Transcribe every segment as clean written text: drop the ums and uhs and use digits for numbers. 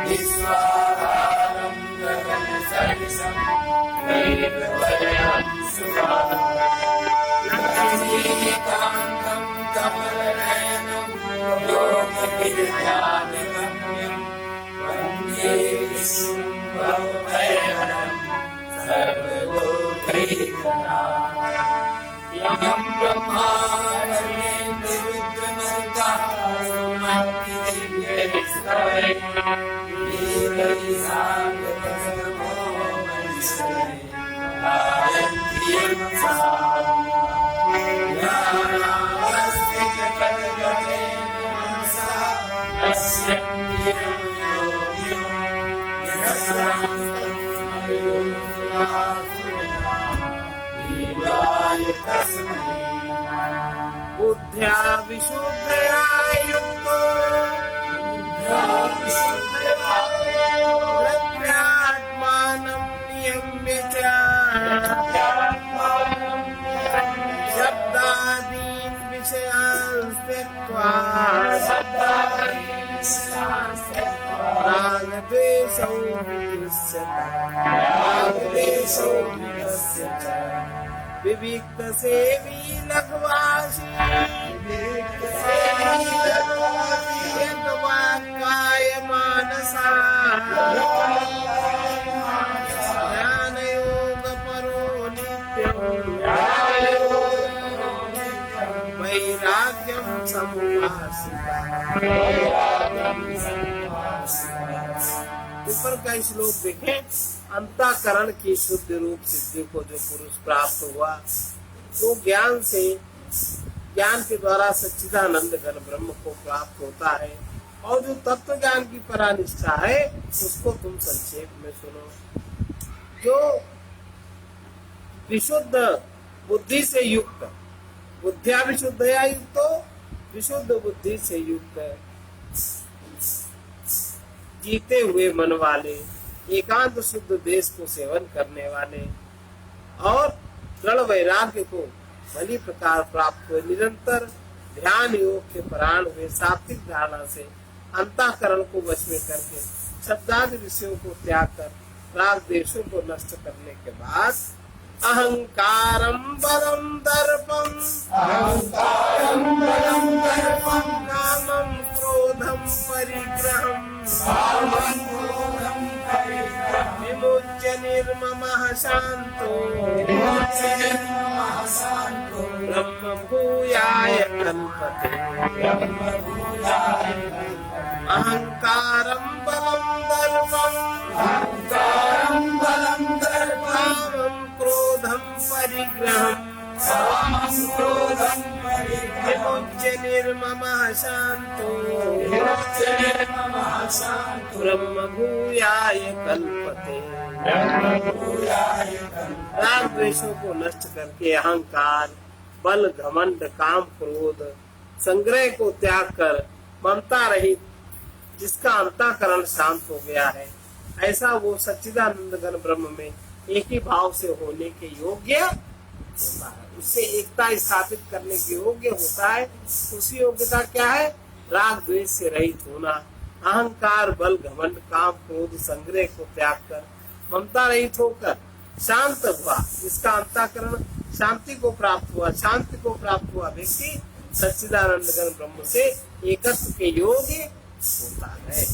विश्वाधारं गगनसदृशं मेघवर्णं शुभांगं लक्ष्मीकान्तं कमलनयनं योगविद्यानिगम्यं वन्दे विष्णुं भवभयहरं सर्वलोकैकनाथं यं ब्रह्मा रुद्रमरुतः सुमतिर्यस्तवे बुद्ध्या विशुद्धया युक्तो प्रज्ञात्मानं नियम्य च शब्दादीन् विषयान् त्यक्त्वा रागद्वेषौ विमुच्यते विविक्तसेवी लघ्वासी यद्वाक्काय मानसा ज्ञानयोगपरो नित्यं वैराग्यं समुपासिता। ऊपर का श्लोक देखें। अंतःकरण की शुद्ध रूप सिद्धि को जो पुरुष प्राप्त हुआ वो ज्ञान के द्वारा सच्चिदानंद घन ब्रह्म को प्राप्त होता है। और जो तत्व ज्ञान की परानिष्ठा है उसको तुम संक्षेप में सुनो। जो विशुद्ध बुद्धि से युक्त, बुद्धिया विशुद्धया युक्तो, विशुद्ध बुद्धि से युक्त जीते हुए मन वाले, एकांत शुद्ध देश को सेवन करने वाले और दृढ़ वैराग्य को भली प्रकार प्राप्त हुए, निरंतर ध्यान योग के परायण हुए, सात्विक धारणा से अंतःकरण को वश में करके शब्दादि विषयों को त्याग कर राग देशों को नष्ट करने के बाद अहंकारं बलं दर्पं कामं क्रोधं परिग्रहं विमुच्य निर्ममः शान्तो ब्रह्म भूयाय कल्पते। अहंकारं बलं दर्पं कामं क्रोधं परिग्रहं विमुच्य निर्ममः शान्तो ब्रह्म भूयाय कल्पते। राग द्वेषों को नष्ट करके अहंकार, बल, घमंड, काम, क्रोध, संग्रह को त्याग कर ममता रहित जिसका अंतःकरण शांत हो गया है, ऐसा वो सच्चिदानंद घन ब्रह्म में एक ही भाव से होने के योग्य होता है। उससे एकता स्थापित करने के योग्य होता है। उसी योग्यता क्या है? राग द्वेष से रहित होना, अहंकार, बल, घमंड, काम, क्रोध, संग्रह को त्याग कर ममता रहित होकर शांत हुआ, जिसका अंतःकरण शांति को प्राप्त हुआ, शांति को प्राप्त हुआ व्यक्ति सच्चिदानंद घन ब्रह्म से एकत्व के योग्य होता है।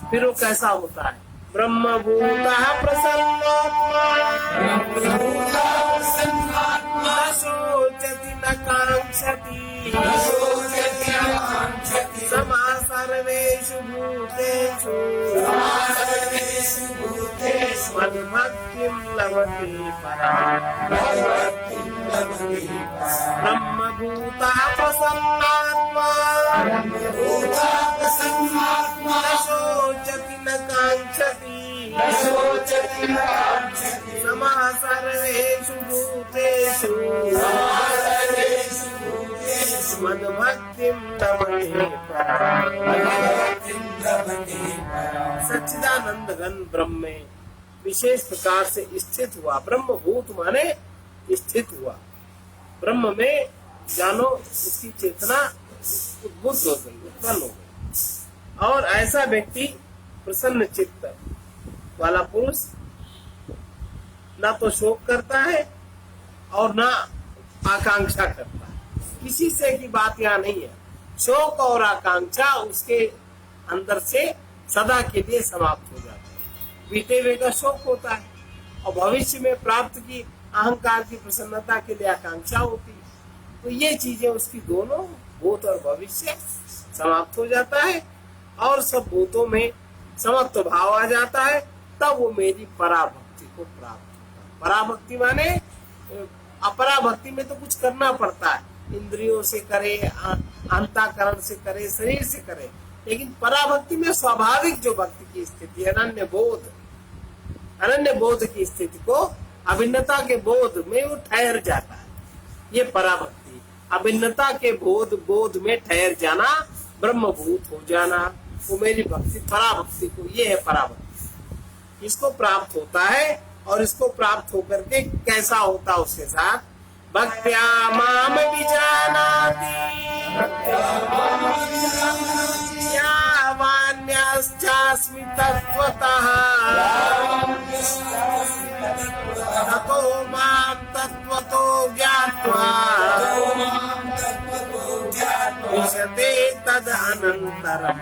फिर वो कैसा होता है? ब्रह्मभूतः प्रसन्नात्मा न शोचति न कांक्षति समः सर्वेषु भूतेषु मद्भक्तिं लभते पराम्। ब्रह्मभूतः प्रसन्नात्मा न शोचति न कांक्षति समः सर्वेषु भूतेषु मद्भक्तिं लभते पराम्। सच्चिदानंद घन ब्रह्म में विशेष प्रकार से स्थित हुआ। ब्रह्मभूत माने स्थित हुआ। ब्रह्म में जानो उसकी चेतना उद्बुद्ध हो गई, उत्पन्न हो गई। और ऐसा व्यक्ति प्रसन्न चित्त वाला पुरुष ना तो शोक करता है और ना आकांक्षा करता है। किसी से की बात यहाँ नहीं है। शोक और आकांक्षा उसके अंदर से सदा के लिए समाप्त हो जाता है। बीते हुए का शोक होता है और भविष्य में प्राप्त की अहंकार की प्रसन्नता के लिए आकांक्षा होती है। तो ये चीजें उसकी दोनों भूत और भविष्य समाप्त हो जाता है और सब भूतों में समत्व भाव आ जाता है। तब वो मेरी पराभक्ति को प्राप्त होता है। पराभक्ति माने अपराभक्ति में तो कुछ करना पड़ता है, इंद्रियों से करे, अंतःकरण से करे, शरीर से करे, लेकिन पराभक्ति में स्वाभाविक जो भक्ति की स्थिति, अनन्य बोध की स्थिति को, अभिन्नता के बोध में वो ठहर जाता है। ये पराभक्ति, अभिन्नता के बोध में ठहर जाना, ब्रह्मभूत हो जाना, वो मेरी भक्ति पराभक्ति को, ये है पराभक्ति। इसको प्राप्त होता है और इसको प्राप्त होकर के कैसा होता उसके साथ, भक्त्या माम विजानाति यावान्यश्चास्मि तत्त्वतः ततो मां तत्त्वतो ज्ञात्वा विशते तदनन्तरम्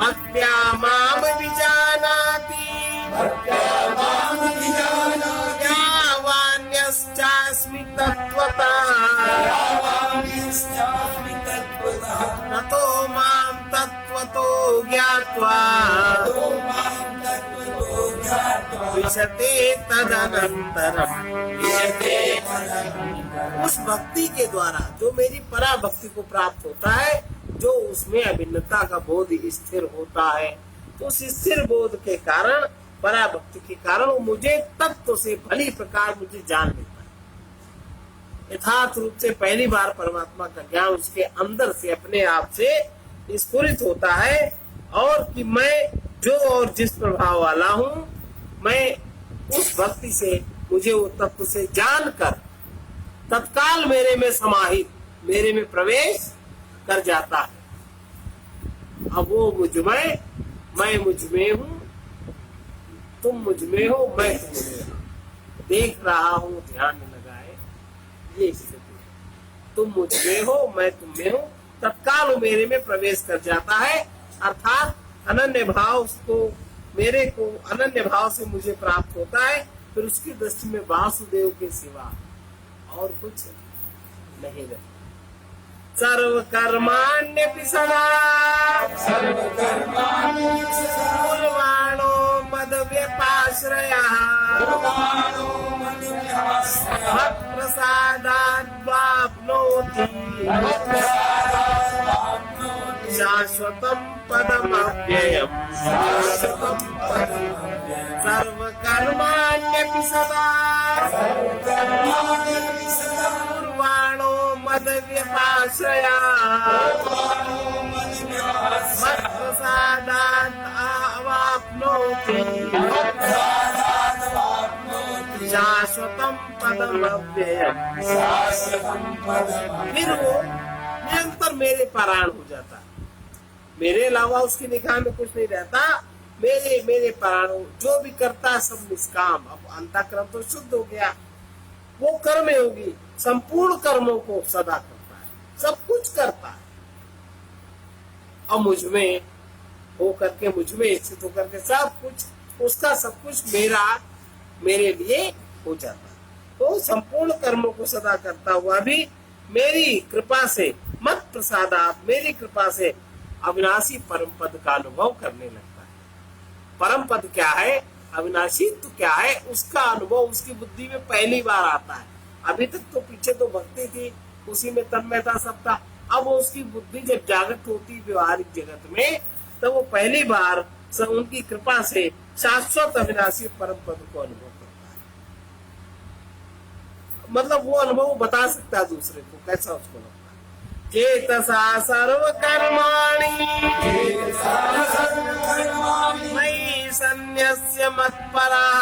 भक्त्या माम विजानाति यावान्यश्चास्मि तत्त्वतः ततो मां तत्त्वतो ज्ञात्वा विशते तदनन्तरम्। उस भक्ति के द्वारा जो मेरी पराभक्ति को प्राप्त होता है, जो उसमें अभिन्नता का बोध स्थिर होता है, तो उस स्थिर बोध के कारण, पराभक्ति के कारण वो मुझे तत्व से भली प्रकार मुझे जान लेता है। यथार्थ रूप से पहली बार परमात्मा का ज्ञान उसके अंदर से अपने आप से स्फुरित होता है और कि मैं जो और जिस प्रभाव वाला हूँ, मैं उस भक्ति से मुझे वो तत्व से जानकर तत्काल मेरे में समाहित, मेरे में प्रवेश कर जाता है। अब वो मुझ में, मैं मुझ में हूँ, तुम मुझ में हो, मैं तुम में हूँ, देख रहा हूँ, ध्यान लगाए, ये स्थिति है। तुम मुझ में हो, मैं तुम में हूँ, तत्काल वो मेरे में प्रवेश कर जाता है। अर्थात अनन्य भाव उसको, मेरे को अनन्य भाव से मुझे प्राप्त होता है। फिर उसकी दृष्टि में वासुदेव के सिवा और कुछ नहीं रहता। सर्व कर्माण्यपि सदा कुर्वाणो मद व्यपाश्रयः मत्प्रसादात् वाप्नोति शाश्वतं पदमव्ययम्। सर्व कर्माण्यपि सदा कुर्वाणो मद व्यपाश्रया मत्प्रसादात् अवाप्नोति शाश्वतं पदमव्ययम्। फिर वो निरंतर मेरे पारायण हो जाता है। मेरे अलावा उसकी निगाह में कुछ नहीं रहता। मेरे पारायण जो भी करता है सब निष्काम। अब अंतःकरण तो शुद्ध हो गया, वो कर्म होगी, संपूर्ण कर्मों को सदा करता है, सब कुछ करता है। और मुझ में हो करके, मुझ में स्थित होकर के सब कुछ उसका, सब कुछ मेरा, मेरे लिए हो जाता है। तो संपूर्ण कर्मों को सदा करता हुआ भी मेरी कृपा से, मत प्रसादात, मेरी कृपा से अविनाशी परम पद का अनुभव करने लगता है। परम पद क्या है, अविनाशी तो क्या है, उसका अनुभव उसकी बुद्धि में पहली बार आता है। अभी तक तो पीछे तो भक्ति थी, उसी में तन्मयता सब था। अब वो उसकी बुद्धि जब जागृत होती व्यवहारिक जगत में, तब वो पहली बार उनकी कृपा से शाश्वत अविनाशी परम पद को अनुभव करता है। मतलब वो अनुभव बता सकता है दूसरे को, कैसा उसको लगता है। चेतसा सर्व कर्माणि मयि सन्न्यस्य मत्परः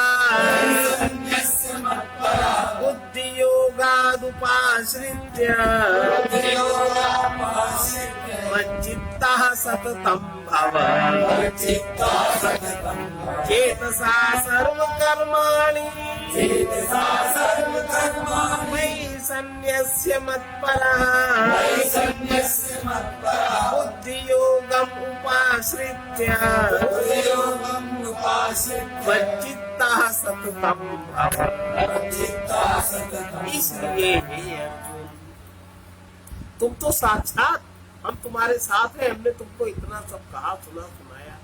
बुद्धि योगादुपाश्रित्य मच्चित्त सततं भव चेतसा सर्वकर्माणि मयि सन्न्यस्य मत्परः बुद्धियोगम् उपाश्रित्य मच्चित्तः सततं भव। इसलिए हे अर्जुन, तुम तो साक्षात हम तुम्हारे साथ हैं, हमने तुमको इतना सब कहा सुना सुनाया,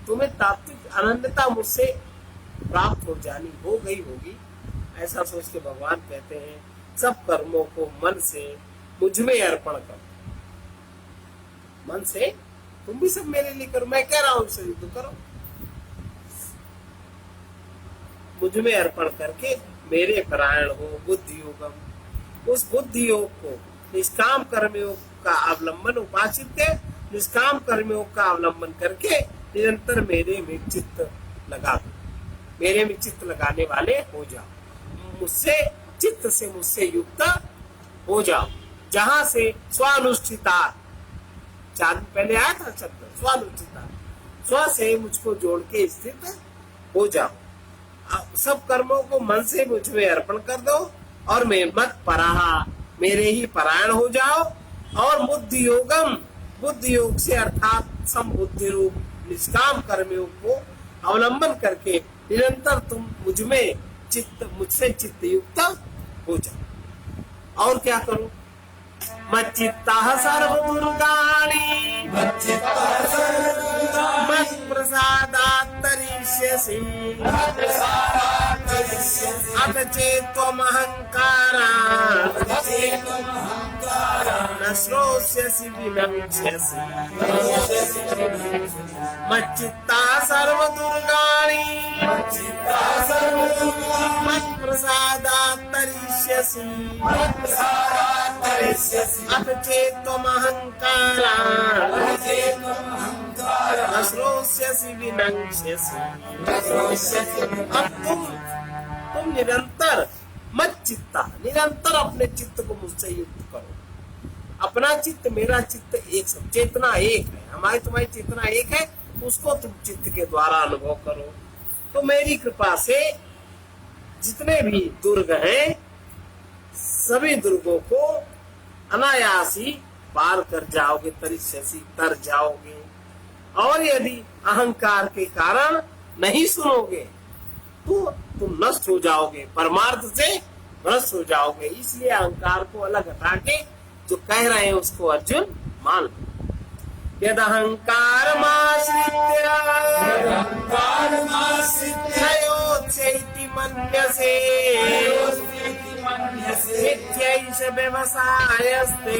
तुम्हें तात्विक अनन्यता मुझसे प्राप्त हो जानी हो गई होगी, ऐसा सोच के भगवान कहते हैं सब कर्मों को मन से मुझ में अर्पण करो। मन से तुम भी सब मेरे लिए करो, मैं कह रहा हूं इसे युद्ध करो, मुझ में अर्पण करके मेरे परायण हो। बुद्धि योगम, उस बुद्धि योग को निष्काम कर्मयोग का अवलंबन उपासित है, निष्काम कर्मयोग का अवलंबन करके निरंतर मेरे में चित्त लगा दो, मेरे में चित्त लगाने वाले हो जाओ, मुझसे चित्त से मुझसे युक्त हो जाओ। जहां से स्वानुष्ठिता, 4 दिन पहले आया था शब्द स्वानुष्ठिता, स्व से मुझको जोड़ के स्थित हो जाओ। सब कर्मों को मन से मुझ में अर्पण कर दो और मैं मत पराहा, मेरे ही परायण हो जाओ। और बुद्धि योगम, बुद्धि योग से अर्थात समबुद्धि रूप निष्काम कर्मयोग को अवलंबन करके निरंतर तुम मुझ में चित्त, मुझसे चित्त युक्त हो जाओ। और क्या करो? मच्चित्तः सर्वदुर्गाणि मत्प्रसादात् तरिष्यसि अथ चेत्त्वमहङ्कारात् न श्रोष्यसि विनक्ष्यसि। मच्चित्तः सर्वदुर्गाणि मत्प्रसादात् तरिष्यसि अथ चेत्त्वमहङ्कारात् न श्रोष्यसि विनक्ष्यसि। अब तुम निरंतर मत चित्ता, निरंतर अपने चित्त को मुझसे युक्त करो। अपना चित्त मेरा चित्त एक, सब चेतना एक है, हमारी तुम्हारी चेतना एक है, उसको तुम चित्त के द्वारा अनुभव करो। तो मेरी कृपा से जितने भी दुर्ग हैं सभी दुर्गों को अनायास ही पार कर जाओगे, तरिष्यसि तर जाओगे। और यदि अहंकार के कारण नहीं सुनोगे तो तुम नष्ट हो जाओगे, परमार्थ से भ्रष्ट हो जाओगे। इसलिए अहंकार को अलग हटा के जो कह रहे हैं उसको अर्जुन मान लो। यद अहंकारमाश्रित्य नयोत्स्यैति मन्यसे मिथ्यैष व्यवसायस्ते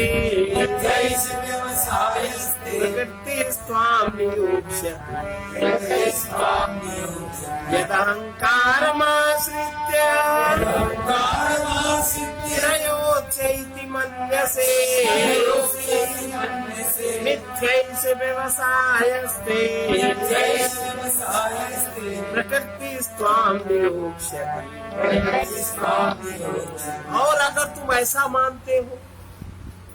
प्रकृतिस्त्वां नियोक्ष्यति। यद अहंकारमाश्रित्य नयोत्स्यैति मन्यसे मिथ्यैष व्यवसायस्ते प्रकृतिस्त्वां नियोक्ष्यति। और अगर तुम ऐसा मानते हो,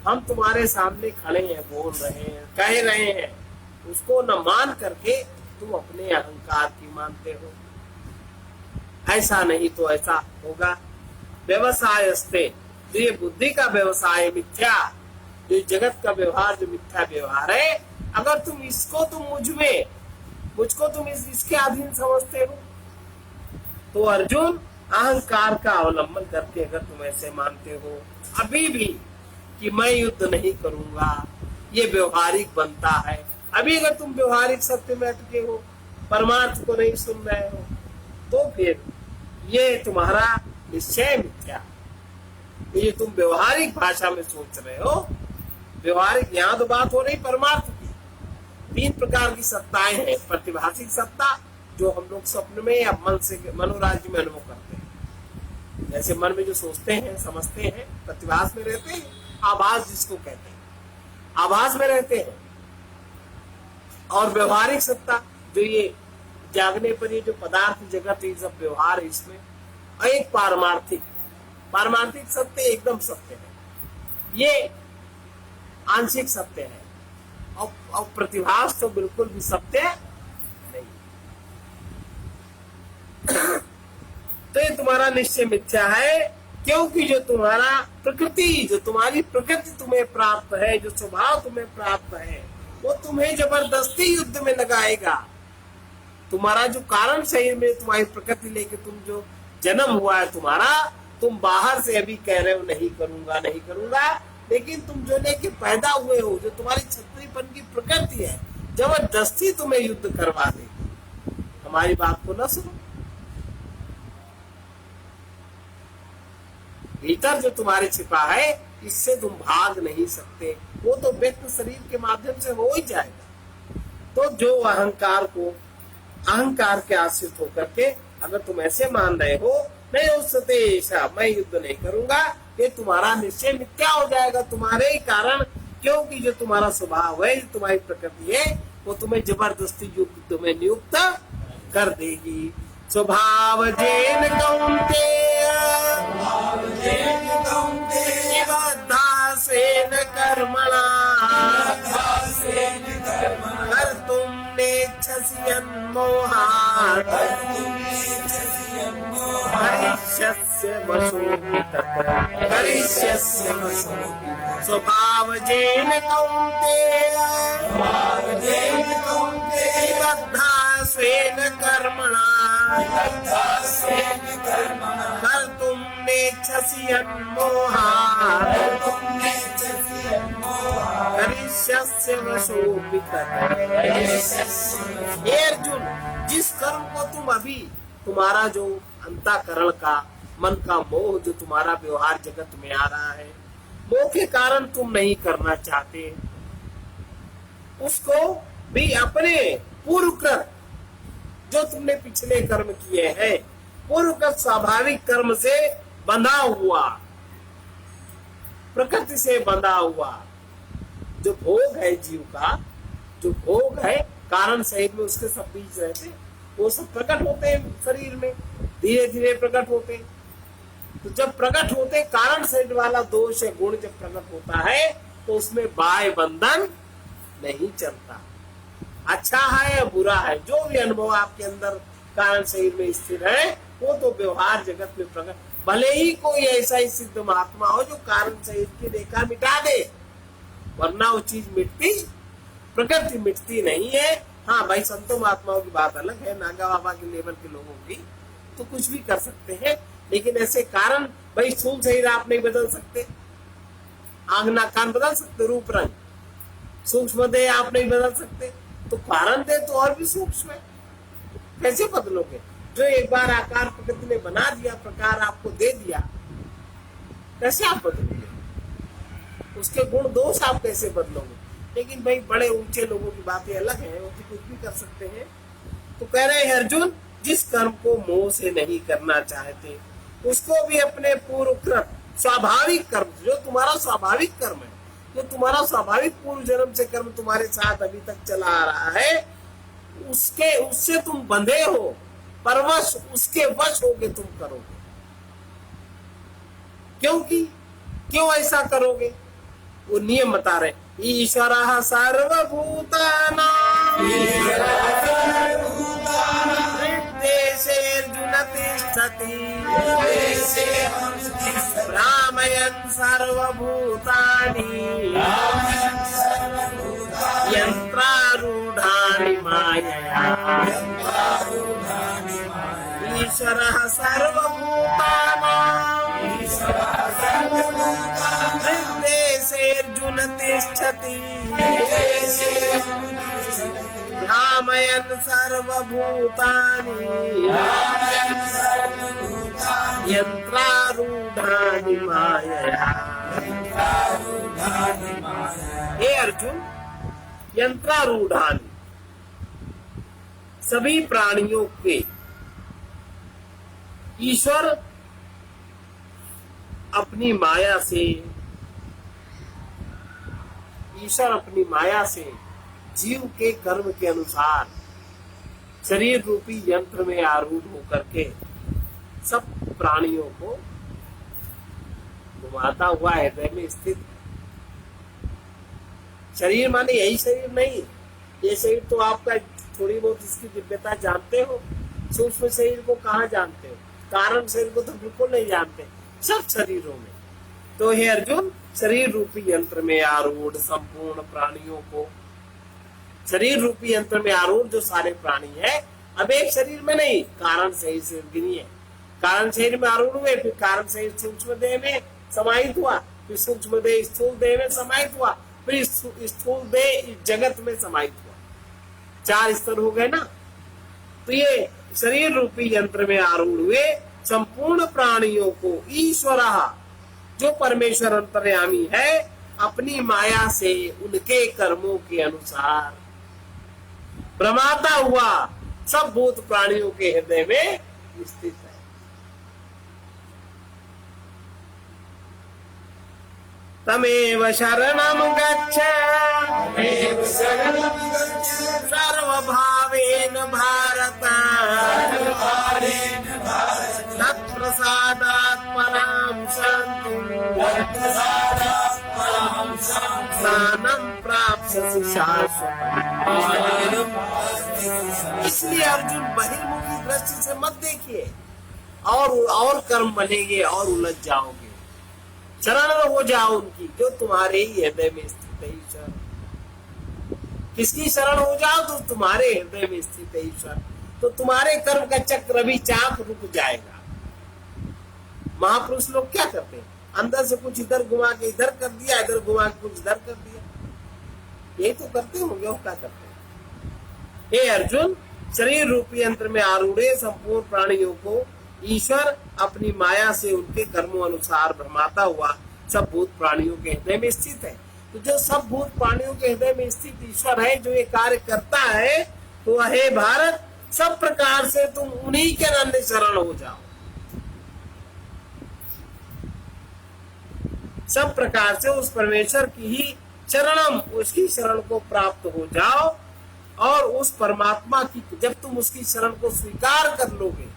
हम तुम्हारे सामने खड़े हैं, बोल रहे हैं, कह रहे हैं, उसको न मान करके तुम अपने अहंकार की मानते हो, ऐसा नहीं तो ऐसा होगा। व्यवसायस्ते, जो ये बुद्धि का व्यवसाय मिथ्या, जो जगत का व्यवहार जो मिथ्या व्यवहार है, अगर तुम इसको तुम मुझको तुम इसके अधीन समझते हो तो अर्जुन अहंकार का अवलंबन करके अगर तुम ऐसे मानते हो अभी भी कि मैं युद्ध नहीं करूंगा, ये व्यवहारिक बनता है, अभी अगर तुम व्यवहारिक सत्य में अटके हो, परमार्थ को नहीं सुन रहे हो, तो फिर ये तुम्हारा निश्चय मिथ्या। ये तुम व्यवहारिक भाषा में सोच रहे हो, व्यवहारिक, यहाँ तो बात हो रही परमार्थ की। 3 प्रकार की सत्ताएं हैं। प्रतिभाषिक सत्ता जो हम लोग स्वप्न में या मन से मनोराज्य में अनुभव करते हैं, जैसे मन में जो सोचते हैं समझते हैं, प्रतिभास में रहते हैं, आभास जिसको कहते हैं, आभास में रहते हैं। और व्यवहारिक सत्ता जो ये जागने पर ये जो पदार्थ जगत ये सब व्यवहार है इसमें, और एक पारमार्थिक सत्य एकदम सत्य है, ये आंशिक सत्य है। और प्रतिभास तो बिल्कुल भी सत्य नहीं। तो ये तुम्हारा निश्चय मिथ्या है, क्योंकि जो तुम्हारी प्रकृति तुम्हें प्राप्त है, जो स्वभाव तुम्हें प्राप्त है, वो तुम्हें जबरदस्ती युद्ध में लगाएगा। तुम्हारा जो कारण शरीर में तुम्हारी प्रकृति लेके तुम जो जन्म हुआ है तुम्हारा, तुम बाहर से अभी कह रहे हो नहीं करूंगा नहीं करूंगा, लेकिन तुम जो लेके पैदा हुए हो, जो तुम्हारी क्षत्रियपन की प्रकृति है, जबरदस्ती तुम्हें युद्ध करवा देगी। हमारी बात को न सुनो। भीतर जो तुम्हारे छिपा है, इससे तुम भाग नहीं सकते। वो तो व्यक्त शरीर के माध्यम से हो ही जाएगा। तो जो अहंकार के आश्रित होकर के अगर तुम ऐसे मान रहे हो, नहीं हो सकते ऐसा, मैं युद्ध नहीं करूंगा, ये तुम्हारा निश्चय मिथ्या हो जाएगा तुम्हारे ही कारण। क्योंकि जो तुम्हारा स्वभाव है, जो तुम्हारी प्रकृति है, वो तुम्हें जबरदस्ती युद्ध में नियुक्त कर देगी। स्वभाव जेन कौन्तेय बद्धासेन कर्मणा कर्तुं नेच्छसि यन्मोहात् करिष्यस्य वशोऽपि तत् करिष्यस्य वशोऽपि। स्वभाव जेन कौन्तेय बद्धासेन कर्मणा कर्तुं नेच्छसि यन्मोहात् करिष्यस्य वशोऽपि तत्। हे अर्जुन, जिस कर्म को तुम अभी, तुम्हारा जो अंतःकरण का मन का मोह जो तुम्हारा व्यवहार जगत में आ रहा है, मोह के कारण तुम नहीं करना चाहते, उसको भी अपने पूर्वकृत जो तुमने पिछले कर्म किए हैं, पूर्वकृत स्वाभाविक कर्म से बंधा हुआ, प्रकृति से बंधा हुआ जो भोग है जीव का, जो भोग है कारण शरीर में उसके सब बीज रहते, वो सब प्रकट होते हैं शरीर में, धीरे धीरे प्रकट होते। तो जब प्रकट होते कारण शरीर वाला दोष है, गुण जब प्रकट होता है, तो उसमें बाह्य बंधन नहीं चलता। अच्छा है या बुरा है, जो भी अनुभव आपके अंदर कारण शरीर में स्थिर है, वो तो व्यवहार जगत में प्रकट, भले ही कोई ऐसा ही सिद्ध महात्मा हो जो कारण शरीर की रेखा मिटा दे, वरना वो चीज मिटती, प्रकृति मिटती नहीं है। हाँ भाई, संतों महात्माओं की बात अलग है, नागा बाबा के लेवल के लोगों की तो कुछ भी कर सकते हैं, लेकिन ऐसे कारण, भाई स्थूल शरीर आप नहीं बदल सकते, आंख नाक कान बदल सकते, रूप रंग, सूक्ष्म देह आप नहीं बदल सकते, तो कारण दे तो और भी सूक्ष्म है, कैसे बदलोगे? जो एक बार आकार प्रकृति ने बना दिया, प्रकार आपको दे दिया, कैसे आप बदलोगे? उसके गुण दोष आप कैसे बदलोगे? लेकिन भाई बड़े ऊंचे लोगों की बातें अलग है, वो तो कुछ भी कर सकते हैं। तो कह रहे हैं अर्जुन, जिस कर्म को मोह से नहीं करना चाहते, उसको भी अपने पूर्वकृत स्वाभाविक कर्म, जो तुम्हारा स्वाभाविक कर्म है, जो तुम्हारा स्वाभाविक पूर्व जन्म से कर्म तुम्हारे साथ अभी तक चला आ रहा है, उससे तुम बंधे हो, परवश, उसके वश होके तुम करोगे। क्यों ऐसा करोगे? वो नियम बता रहे, ईश्वरः सर्वभूतानां हृद्देशेऽर्जुन तिष्ठति भ्रामयन् सर्वभूतानि यन्त्रारूढानि मायया। ईश्वरः सर्वभूतानां हृद्देशेऽर्जुन तिष्ठति भ्रामयन् सर्वभूतानि यन्त्रारूढानि मायया। हे अर्जुन, यंत्रारूढ़ानि, सभी प्राणियों के ईश्वर अपनी माया से जीव के कर्म के अनुसार शरीर रूपी यंत्र में आरूढ़ होकर के सब प्राणियों को घुमाता हुआ हृदय में स्थित, शरीर माने यही शरीर नहीं, ये शरीर तो आपका थोड़ी बहुत इसकी दिव्यता जानते हो, सूक्ष्म शरीर को कहाँ जानते हो, कारण शरीर को तो बिल्कुल नहीं जानते, सब शरीरों में। तो हे अर्जुन, शरीर रूपी यंत्र में आरूढ़ संपूर्ण प्राणियों को, शरीर रूपी यंत्र में आरूढ़ जो सारे प्राणी है, अब एक शरीर में नहीं, कारण शरीर से गिनी है, कारण शरीर में आरूढ़ हुए, फिर कारण शरीर सूक्ष्म देह में समाहित हुआ, फिर सूक्ष्म देह स्थूल देह में समाहित हुआ, फिर स्थूल देह जगत में समाहित हुआ, 4 स्तर हो गए ना। तो ये शरीर रूपी यंत्र में आरूढ़ हुए संपूर्ण प्राणियों को ईश्वर, जो परमेश्वर अंतर्यामी है, अपनी माया से उनके कर्मों के अनुसार भ्रमाता हुआ सब भूत प्राणियों के हृदय में स्थित है। तमेव शरणं गच्छ सर्वभावेन भारत, तत्प्रसादात् परां शान्तिं स्थानं प्राप्स्यसि शाश्वतम्। इसलिए अर्जुन बहिर्मुखी दृष्टि से मत देखिए, और कर्म बनेंगे और उलझ जाओगे। शरण हो जाओ उनकी जो तुम्हारे ही हृदय में स्थित है ईश्वर। किसकी शरण हो जाओ? तो तुम्हारे हृदय में स्थित है ईश्वर, तो तुम्हारे कर्म का चक्र भी चाप रुक जाएगा। महापुरुष लोग क्या करते हैं? अंदर से कुछ इधर घुमा के इधर कर दिया, इधर घुमा के कुछ इधर कर दिया, यही तो करते होंगे। वो क्या करते हैं? हे अर्जुन, शरीर रूपी यंत्र में आरूढ़े संपूर्ण प्राणियों को ईश्वर अपनी माया से उनके कर्मों अनुसार भ्रमाता हुआ सब भूत प्राणियों के हृदय में स्थित है। तो जो सब भूत प्राणियों के हृदय में स्थित ईश्वर है, जो ये कार्य करता है, तो हे भारत, सब प्रकार से तुम उन्हीं के अनन्य शरण हो जाओ। सब प्रकार से उस परमेश्वर की ही शरणम, उसकी शरण को प्राप्त हो जाओ। और उस परमात्मा की जब तुम उसकी शरण को स्वीकार कर लोगे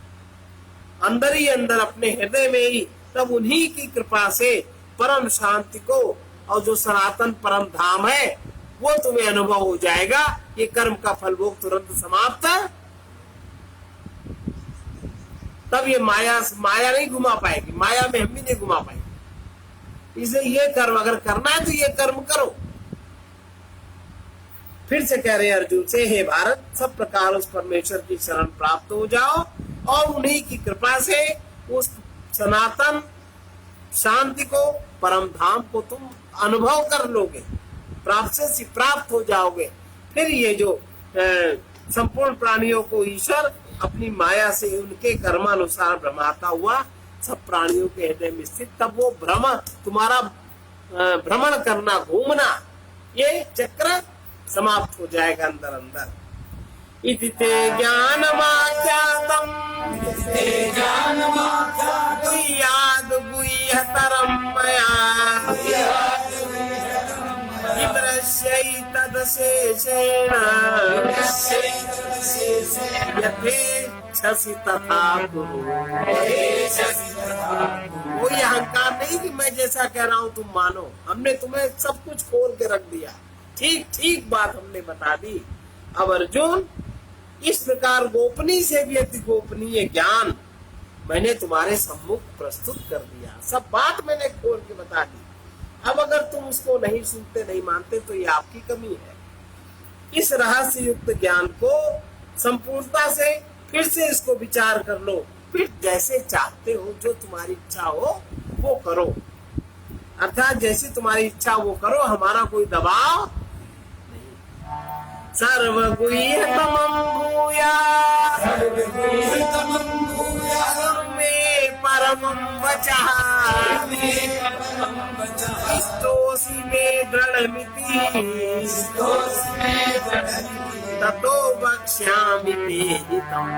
अंदर ही अंदर अपने हृदय में ही, तब उन्हीं की कृपा से परम शांति को और जो सनातन परम धाम है वो तुम्हें अनुभव हो जाएगा। ये कर्म का फल भोग तुरंत समाप्त है। तब ये माया नहीं घुमा पाएगी, माया में हम भी नहीं घुमा पाएंगे। इसलिए ये कर्म अगर करना है तो ये कर्म करो। फिर से कह रहे हैं अर्जुन से, हे भारत, सब प्रकार उस परमेश्वर की शरण प्राप्त हो जाओ और उन्हीं की कृपा से उस सनातन शांति को, परम धाम को तुम अनुभव कर लोगे, प्राप्त हो जाओगे। फिर ये जो संपूर्ण प्राणियों को ईश्वर अपनी माया से उनके कर्मानुसार भ्रमाता हुआ सब प्राणियों के हृदय में स्थित, तब वो तुम्हारा भ्रमण करना, घूमना, ये चक्र समाप्त हो जाएगा अंदर अंदर। इति ते ज्ञानमाख्यातम् गुह्याद् गुह्यतरं मया विमृश्यैतदशेषेण यथेच्छसि तथा कुरु। कोई अहंकार नहीं कि मैं जैसा कह रहा हूँ तुम मानो। हमने तुम्हें सब कुछ खोल के रख दिया, ठीक ठीक बात हमने बता दी। अब अर्जुन, इस प्रकार गोपनीय से भी अति गोपनीय ज्ञान मैंने तुम्हारे सम्मुख प्रस्तुत कर दिया, सब बात मैंने खोल के बता दी। अब अगर तुम उसको नहीं सुनते, नहीं मानते, तो ये आपकी कमी है। इस रहस्य युक्त ज्ञान को संपूर्णता से फिर से इसको विचार कर लो, फिर जैसे चाहते हो, जो तुम्हारी इच्छा हो वो करो, अर्थात जैसी तुम्हारी इच्छा वो करो, हमारा कोई दबाव नहीं। सर्वगुह्यतमं भूयात् मे परमं वचः इष्टोऽसि मे दृढमिति ततो वक्ष्यामि ते हितम्।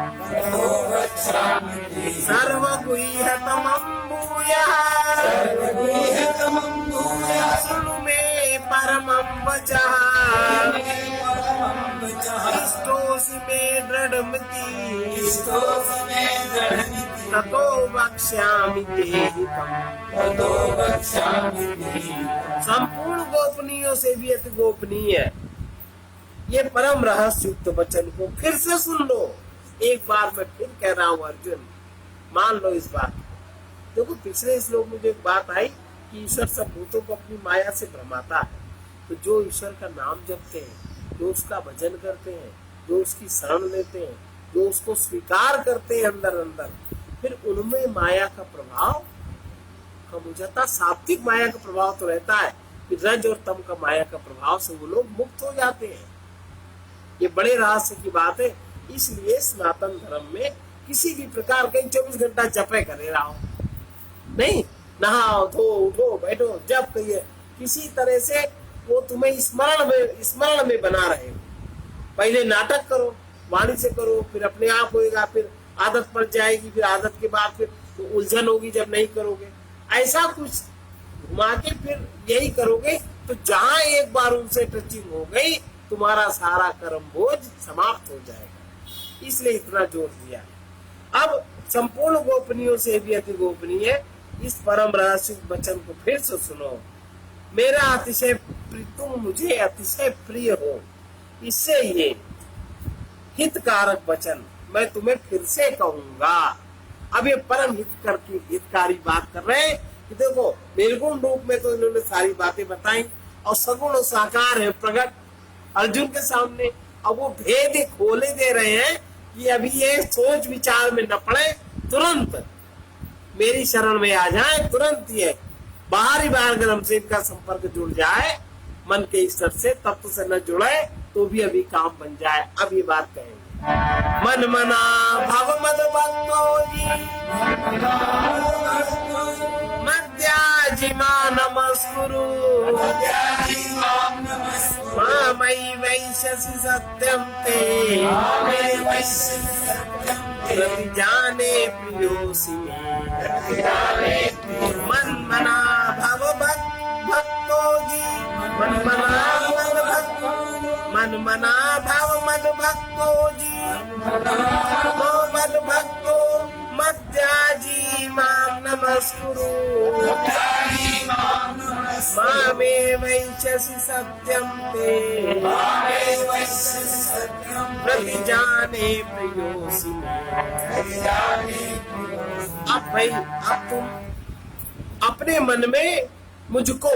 सर्वगुह्यतमं भूयात् शृणु मे परमं वचः इष्टोऽसि मे दृढमिति ततो वक्ष्यामि ते हितम्। संपूर्ण गोपनीयों से भी अति गोपनीय है। ये परम रहस्य युक्त वचन को फिर से सुन लो। एक बार मैं फिर कह रहा हूँ अर्जुन, मान लो इस बात को। देखो पिछले श्लोक में जो एक बात आई कि ईश्वर सब भूतों को अपनी माया से भ्रमाता है, तो जो ईश्वर का नाम जपते हैं, जो उसका भजन करते हैं, जो उसकी शरण लेते हैं, जो उसको स्वीकार करते हैं अंदर अंदर, फिर उनमें माया का प्रभाव कम हो जाता। सात्विक माया का प्रभाव तो रहता है, कि रज और तम का माया का प्रभाव से वो लोग मुक्त हो जाते हैं। ये बड़े रहस्य की बात है। इसलिए सनातन धर्म में किसी भी प्रकार का 24 घंटा जपे करे रहो, नहीं नहाओ धो उठो बैठो जप करिए, किसी तरह से वो तुम्हें स्मरण में बना रहे हो। पहले नाटक करो, वाणी से करो, फिर अपने आप होएगा, फिर आदत पड़ जाएगी, फिर आदत के बाद फिर तो उलझन होगी जब नहीं करोगे। ऐसा कुछ घुमा के फिर यही करोगे, तो जहां एक बार उनसे टचिंग हो गई, तुम्हारा सारा कर्म बोझ समाप्त हो जाएगा। इसलिए इतना जोर दिया। अब संपूर्ण गोपनीयों से भी अति गोपनीय इस परम रहस्य वचन को फिर से सुनो। मेरा अतिशय तुम मुझे अतिशय प्रिय हो, इससे ये हितकारक वचन मैं तुम्हें फिर से कहूंगा। अब ये परम हितकारी बात कर रहे हैं कि देखो निर्गुण रूप में तो इन्होंने सारी बातें बताई, और सगुण और साकार है प्रकट अर्जुन के सामने। अब वो भेद खोले दे रहे हैं कि अभी ये सोच विचार में न पड़े, तुरंत मेरी शरण में आ जाए, तुरंत ये बाहर अगर हमसे इनका संपर्क जुड़ जाए मन के स्तर से, तत्व से न जुड़े तो भी अभी काम बन जाए। अब ये बात कहेंगे, मन मना भव मद भक्तो जी मद्याजिमा नमस्कुरु मामयि वैश्यसि सत्यं ते प्रतिजाने प्रियोऽसि मे। मन मना भव भक्तो जी मन मना भव मद भक्तो जी मद भक्तो मद्याजी मां नमस्कुरु मामे वैश्यसि सत्यं ते प्रतिजाने प्रियोऽसि मे। अब भाई अब तुम अपने मन में मुझको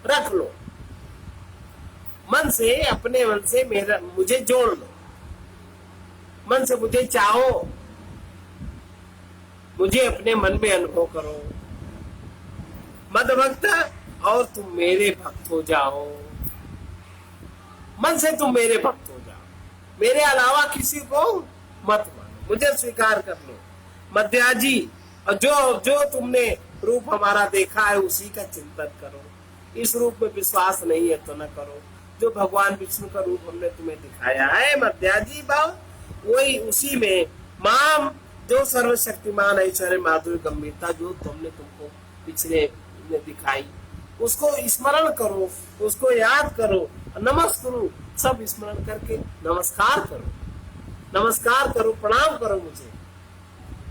रख लो, मन से अपने मन से मुझे जोड़ लो, मन से मुझे चाहो, मुझे अपने मन में अनुभव करो। मद भक्त और तुम मेरे भक्त हो जाओ, मन से तुम मेरे भक्त हो जाओ, मेरे अलावा किसी को मत मानो, मुझे स्वीकार कर लो। मध्याजी, और जो तुमने रूप हमारा देखा है उसी का चिंतन करो। इस रूप में विश्वास नहीं है तो न करो। जो भगवान विष्णु का रूप हमने तुम्हें दिखाया है मध्याजी भाव, वही उसी में माम जो सर्वशक्तिमान ऐश्वर्य माधुर्य गंभीरता जो तुमने तुमको पिछले में दिखाई, उसको स्मरण करो, उसको याद करो, नमस्कुरु सब स्मरण करके नमस्कार करो, प्रणाम करो मुझे।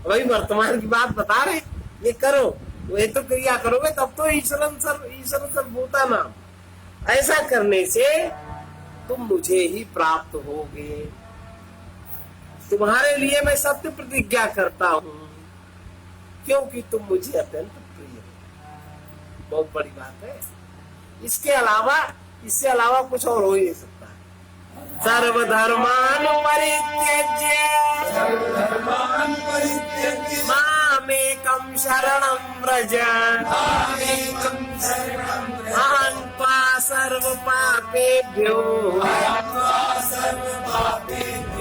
वही वर्तमान की बात बता रहे, ये करो, वही तो क्रिया करोगे तब तो ईश्वर सर्वभूता नाम। ऐसा करने से तुम मुझे ही प्राप्त होगे। तुम्हारे लिए मैं सत्य प्रतिज्ञा करता हूँ, क्योंकि तुम मुझे अत्यंत प्रिय हो। बहुत बड़ी बात है। इससे अलावा कुछ और हो ही नहीं सकता। सर्वधर्मान परित्यज्य मामेकं शरणं व्रज अहं त्वा सर्वपापेभ्यो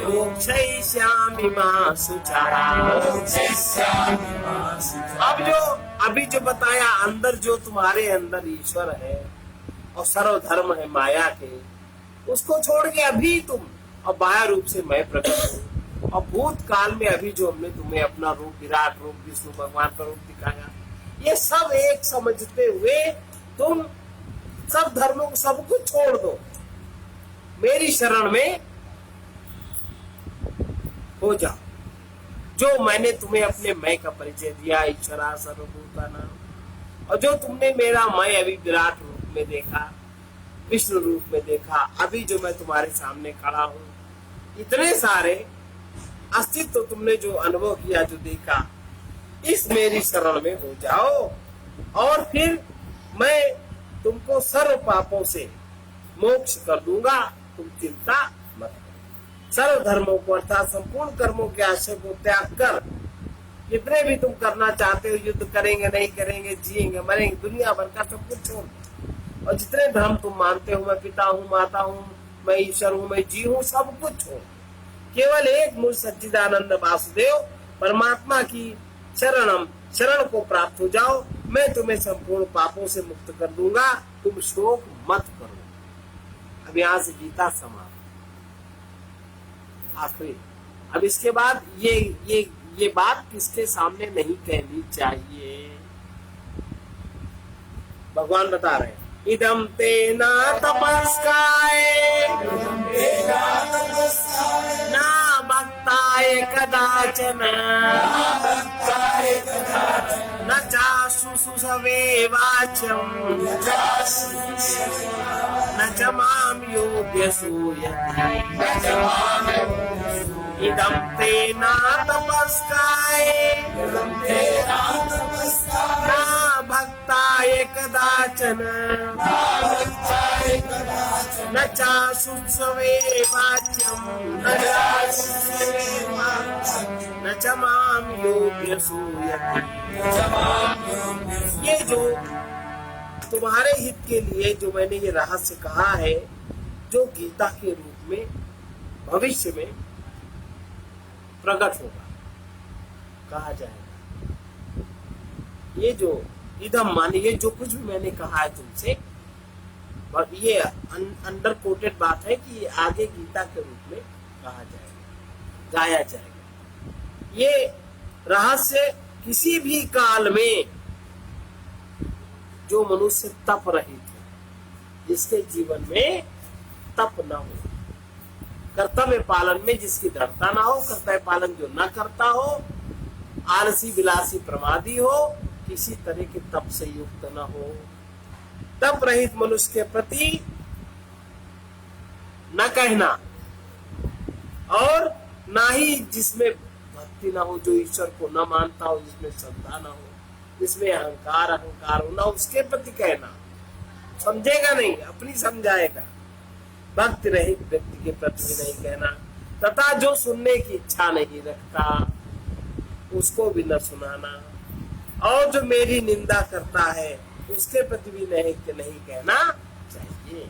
मोक्षयिष्यामि मा शुचः। अभी जो बताया, अंदर जो तुम्हारे अंदर ईश्वर है और सर्वधर्म है माया के, उसको छोड़ के अभी तुम और बाह्य रूप से मैं प्रकट हूँ। और भूतकाल में अभी जो हमने तुम्हें अपना रूप, विराट रूप, विष्णु भगवान का रूप दिखाया, ये सब एक समझते हुए तुम सब धर्मों को सब कुछ छोड़ दो, मेरी शरण में हो जाओ। जो मैंने तुम्हें अपने मैं का परिचय दिया, ईश्वरा सर्वभूता नाम, और जो तुमने मेरा मैं अभी विराट रूप में देखा, विष्णु रूप में देखा, अभी जो मैं तुम्हारे सामने खड़ा हूँ, इतने सारे अस्तित्व तुमने जो अनुभव किया, जो देखा, इस मेरी शरण में हो जाओ और फिर मैं तुमको सर्व पापों से मोक्ष कर दूंगा, तुम चिंता मत करो। सर्व धर्मों को अर्थात संपूर्ण कर्मों के आशय को त्याग कर, जितने भी तुम करना चाहते हो, युद्ध करेंगे नहीं करेंगे, जिएंगे मरेंगे, दुनिया भर का सब कुछ छोड़ दो और जितने धर्म तुम मानते हो, मैं पिता हूँ, माता हूँ, मैं ईश्वर हूँ, मैं जी हूँ, सब कुछ छोड़, केवल एक मुझ सच्चिदानंद वासुदेव परमात्मा की शरण को प्राप्त हो जाओ, मैं तुम्हें संपूर्ण पापों से मुक्त कर दूंगा, तुम शोक मत करो। अब यहाँ से गीता समाप्त, आखिरी। अब इसके बाद ये बात किसके सामने नहीं कहनी चाहिए, भगवान बता रहे हैं, इदम तेना तपस्काय ना भक्ताय कदाचन न चाशु सुसवे वाचम न च माम योग्य सूयति इदम तेना तपस्काय न भक्ताय कदाचन न चाशुस्वे वाच्यम न च माम योग्य सूयति। ये जो तुम्हारे हित के लिए जो मैंने ये रहस्य कहा है, जो गीता के रूप में भविष्य में प्रकट होगा, कहा जाएगा, ये जो इदम माने ये जो कुछ भी मैंने कहा है तुमसे, और ये अंडर कोटेड बात है कि ये आगे गीता के रूप में कहा जाएगा, गाया जाएगा। ये रहस्य किसी भी काल में जो मनुष्य तप रहित है, जिसके जीवन में तप न हो, कर्तव्य पालन में जिसकी दृढ़ता ना हो, कर्तव्य पालन जो न करता हो, आलसी विलासी प्रमादी हो, किसी तरह के तप से युक्त न हो, तप रहित मनुष्य के प्रति न कहना, और ना ही जिसमें भक्ति ना हो, जो ईश्वर को न मानता हो, जिसमें श्रद्धा ना हो, जिसमें अहंकार हो ना, उसके प्रति कहना, समझेगा नहीं, अपनी समझाएगा। भक्ति रहित व्यक्ति के प्रति भी नहीं कहना, तथा जो सुनने की इच्छा नहीं रखता उसको भी न सुनाना, और जो मेरी निंदा करता है उसके प्रति भी नहीं कहना चाहिए।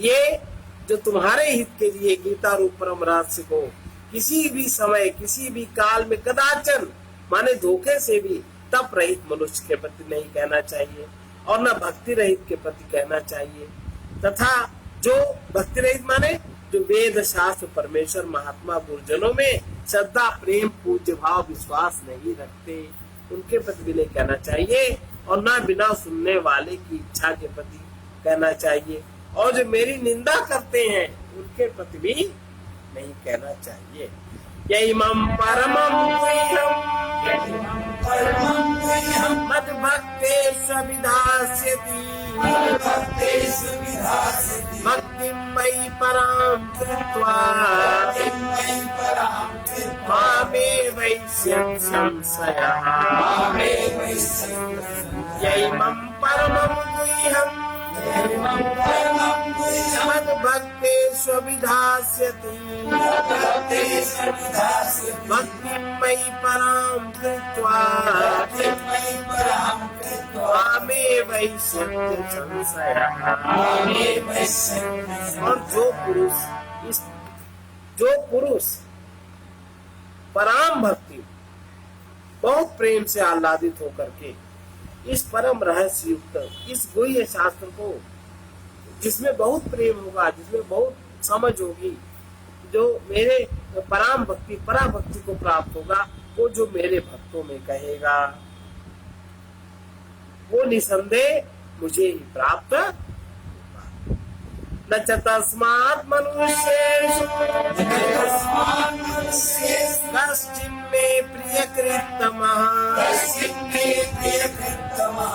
ये जो तुम्हारे हित के लिए गीता रूप परम रहस्य को किसी भी समय, किसी भी काल में कदाचन माने धोखे से भी तप रहित मनुष्य के प्रति नहीं कहना चाहिए, और न भक्ति रहित के प्रति कहना चाहिए। तथा जो भक्ति रहित माने जो वेद शास्त्र परमेश्वर महात्मा गुरुजनों में श्रद्धा प्रेम पूज्य भाव विश्वास नहीं रखते, उनके प्रति भी नहीं कहना चाहिए, और ना बिना सुनने वाले की इच्छा के प्रति कहना चाहिए, और जो मेरी निंदा करते हैं उनके प्रति भी नहीं कहना चाहिए। यही मम परमम मद भक्ते सविधास्यति भक्ति मयि पराम कृत्वा मामे वैश्यं संशयः। यही मम परमं गुह्यं मद भक्ते स्वविधास्यति भक्ति मयि पराम कृत्वा मामे वैश्यं संशयः। और जो पुरुष पराम भक्ति बहुत प्रेम से आह्लादित होकर के इस परम रहस्य युक्त इस गुह्य शास्त्र को, जिसमें बहुत प्रेम होगा, जिसमें बहुत समझ होगी, जो मेरे पराम भक्ति पराभक्ति को प्राप्त होगा, वो जो मेरे भक्तों में कहेगा वो निसंदेह मुझे ही प्राप्त होगा। न च तस्मात् मनुष्येषु कश्चिन्मे प्रियकृत्तमः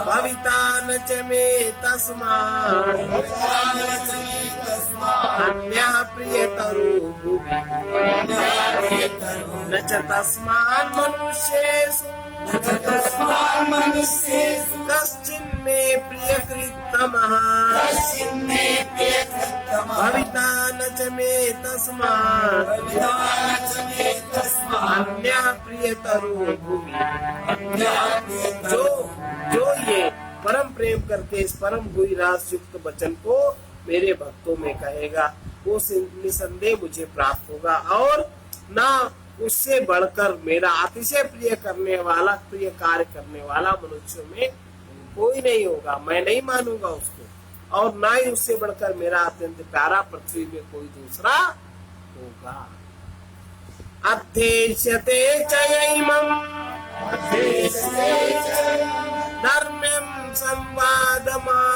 भविता न च मे तस्मात् अन्यः प्रियतरो भुवि न च तस्मात् मनुष्येषु कश्चिन्मे प्रियकृत्तमः भविता न च मे तस्मात् अन्यः प्रियतरो भुवि। जो ये परम प्रेम करके इस परम गुई रास युक्त वचन को मेरे भक्तों में कहेगा वो निसंदेह मुझे प्राप्त होगा और ना उससे बढ़कर मेरा अतिशय प्रिय करने वाला प्रिय कार्य करने वाला मनुष्य में कोई नहीं होगा। मैं नहीं मानूंगा उसको और ना ही उससे बढ़कर मेरा अत्यंत प्यारा पृथ्वी में कोई दूसरा होगा। अध्येष्यते चैमं धर्म्यं संवादमावव्यो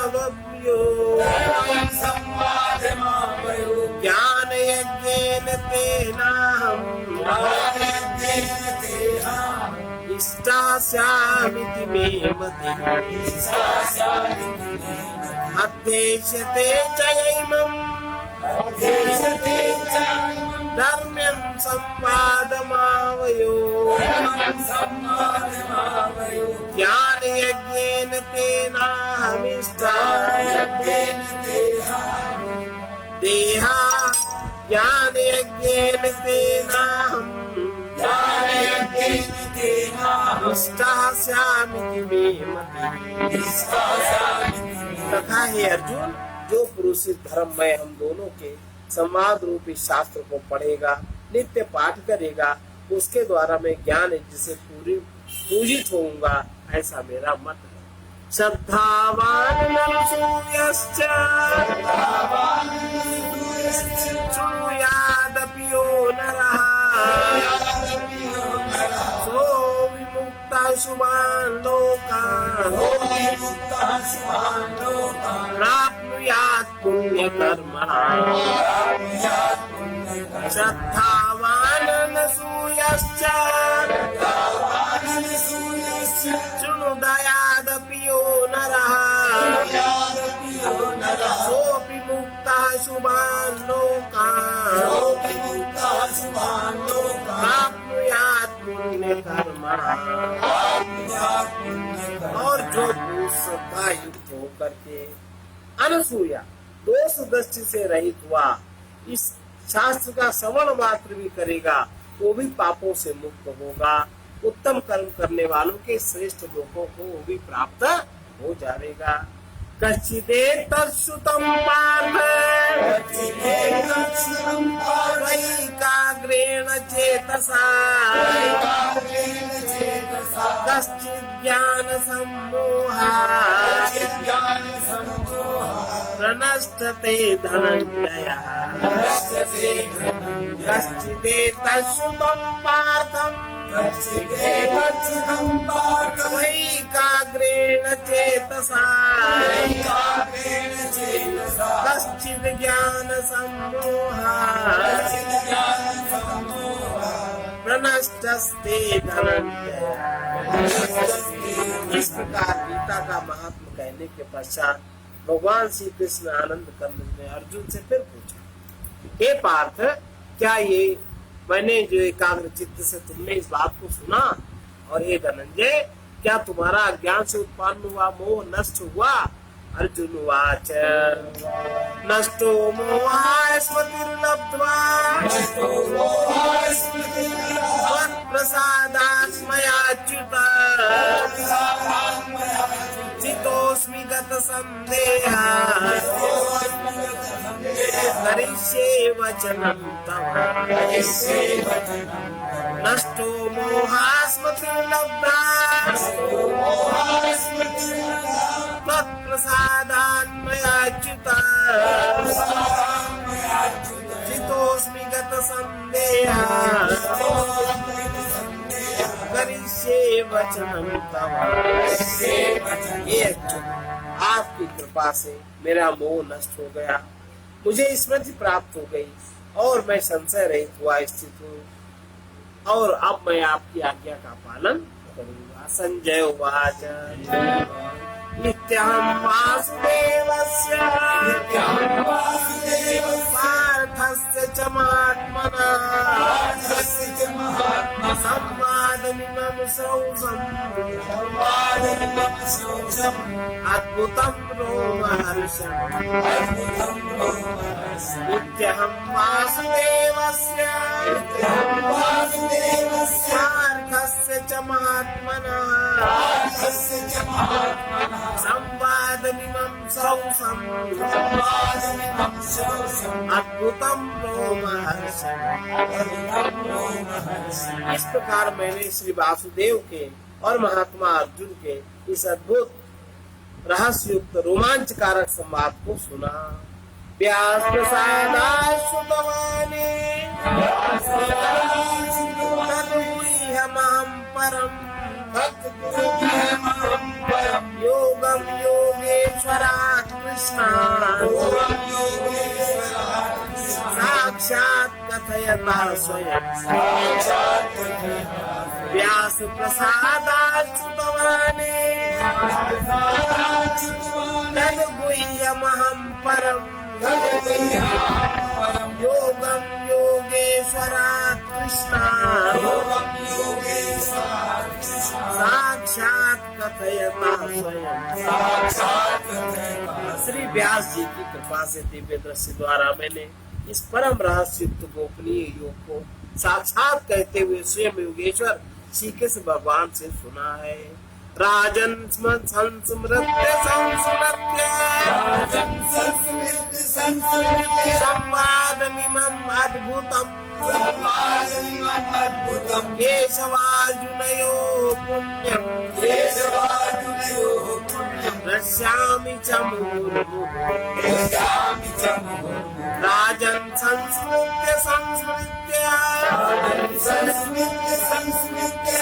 ज्ञान यज्ञेन तेनाहम् इष्टास्यामिति मे मतिः। अध्येष्यते चैमं धर्म्यं संवादमावयो ज्ञान यज्ञेन तेनाहमिष्टा देहा ज्ञान यज्ञेन तेनाहम् इष्टास्यामिति मे मतिः। तथा हे अर्जुन जो पुरुष इस धर्ममय हम दोनों के संवाद रूपी शास्त्र को पढ़ेगा नित्य पाठ करेगा उसके द्वारा मैं ज्ञान जिसे पूरी पूजित होऊंगा ऐसा मेरा मत है। श्रद्धावान नरसूयश्च शृणुयादपि यो नरः सो विमुक्तः शुभान् लोकान् प्राप्नुयात् पुण्यकर्मणाम्। श्रद्धावान् अनसूयश्च शृणुयादपि यो नरः सोऽपि मुक्तः शुभान् लोकान् प्राप्नुयात् पुण्यकर्मणाम्। और जो श्रद्धा युक्त होकर के अनसूया दोष दृष्टि से रहित हुआ इस शास्त्र का श्रवण मात्र भी करेगा वो भी पापों से मुक्त होगा। उत्तम कर्म करने वालों के श्रेष्ठ लोगों को वो भी प्राप्त हो जाएगा। कच्चिदेतच्छ्रुतं पार्थ वैकाग्रेण चेतसा कश्चिज्ञान सम्मोहात् प्रनष्टते धनञ्जयः। कच्चिदेतच्छ्रुतं पार्थं वैकाग्रेण चेतसा कश्चिद् ज्ञान सम्मोहात् प्रनष्टस्ते धनञ्जयः। इस प्रकार गीता का महात्मा कहने के पश्चात भगवान श्री कृष्ण आनंद कंद ने अर्जुन से फिर पूछा, हे पार्थ क्या ये मैंने जो एकाग्र चित्त से तुमने इस बात को सुना और हे धनंजय क्या तुम्हारा अज्ञान से उत्पन्न हुआ मोह नष्ट हुआ। अर्जुन उवाच नष्टो मोहः स्मृतिर्लब्ध्वा त्वत्प्रसादात् मयाच्युत चितोऽस्मि गतसन्देहः करिष्ये वचनं तव। नष्टो मोहः स्मृतिर्लब्ध्वा त्वत्प्रसादात् मयाच्युत चितोऽस्मि गतसन्देहः करिष्ये वचनं तव। ये अर्जुन आपकी कृपा से मेरा मोह नष्ट हो गया मुझे स्मृति प्राप्त हो गई और मैं संशय रहित हुआ स्थित हूँ और अब मैं आपकी आज्ञा का पालन करूंगा। संजय उवाच नित्यं वासुदेवस्य पार्थस्य च महात्मना संवादमिमं सौषम् अद्भुतं रोमहर्षम् नित्यं वासुदेवस्य पार्थस्य च महात्मना संवादमिमं सौषम् अद्भुतं रोमहर्षम्। इस प्रकार मैंने श्री वासुदेव के और महात्मा अर्जुन के इस अद्भुत रहस्युक्त रोमांचकारक संवाद को सुना। व्यास प्रसादाश्रुतवाणी तदुह्यमहं परम् योगं योगेश्वरात् कृष्णात् साक्षात् कथयता स्वयं। व्यास प्रसादाच्युतवाणी तद्गुह्यमहं परम् योगं योगेश्वरात् कृष्णात् साक्षात् कथयता स्वयं। श्री व्यास जी की कृपा से दिव्य दृश्य द्वारा मैंने इस परम रहस्युक्त गोपनीय योग को साक्षात कहते हुए स्वयं योगेश्वर श्री कृष्ण भगवान से सुना है। राजन संस्मृत्य संवादमिमम् अद्भुतम् केशवार्जुनयो पुण्यम् रश्यामि च मुहुर्मुहुः। राजन् संस्मृत्य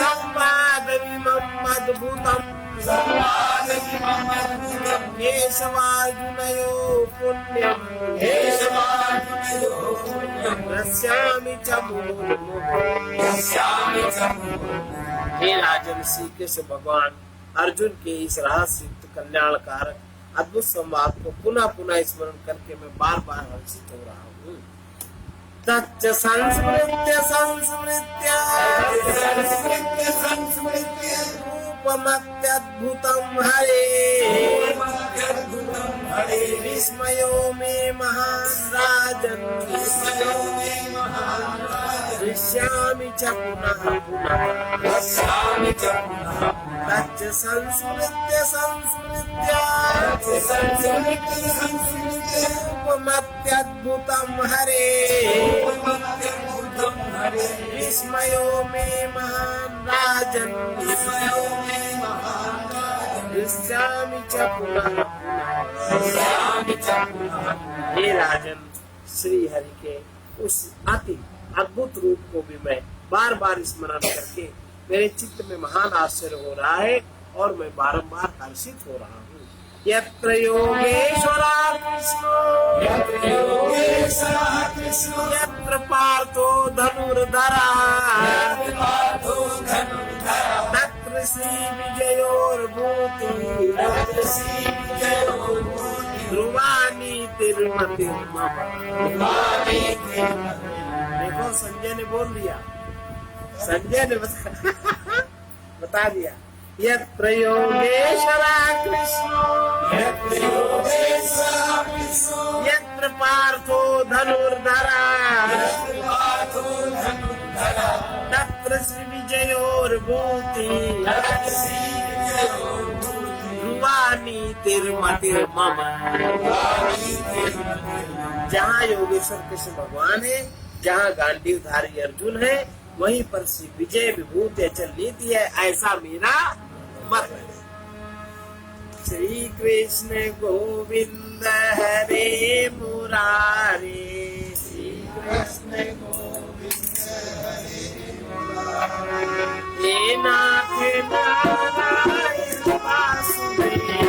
संवादमिमम् अद्भुतम् केशवार्जुनयो पुण्यम् रश्यामि च मुहुर्मुहुः। हे राजन, श्री कृष्ण भगवान अर्जुन के इस रहस्युक्त कल्याणकारक अद्भुत संवाद को पुनः पुनः स्मरण करके मैं बार बार हर्षित हो रहा हूँ। तच्च संस्मृत्य रूपमत्यद्भुतं हरे विस्मयो मे महान् राजन् दृश्यामि च पुनः पुनः। तच्च संस्मृत्य रूपमत्यद्भुतं हरे विस्मयो मे महान् राजन् दृश्यामि च पुनः पुनः। हे राजन, श्री हरि के उस अति अद्भुत रूप को भी मैं बार बार स्मरण करके मेरे चित्त में महान आश्चर्य हो रहा है और मैं बारंबार हर्षित हो रहा हूँ। यत्र योगेश्वरा कृष्णो यत्र पार्थो धनुर्धरा तत्र श्री विजयोर्भूति ध्रुवानी तिरुमतिर्मम। देखो, संजय ने बोल दिया, संजय ने बता दिया। यत्र योगेश्वरा कृष्णो यत्र पार्थो धनुर्धरा तत्र श्री विजयोर्भूति ध्रुवानी तिरुमतिर्मम। जहाँ योगेश्वर कृष्ण भगवान है, जहाँ गांडीवधारी अर्जुन है, वहीं पर श्री विजय विभूति अचल नीति है, ऐसा मेरा मत है। श्री कृष्ण गोविंद हरे मुरारे, श्री कृष्ण गोविंद हरे मुरारे, हे नाथ नारायण वासुदेव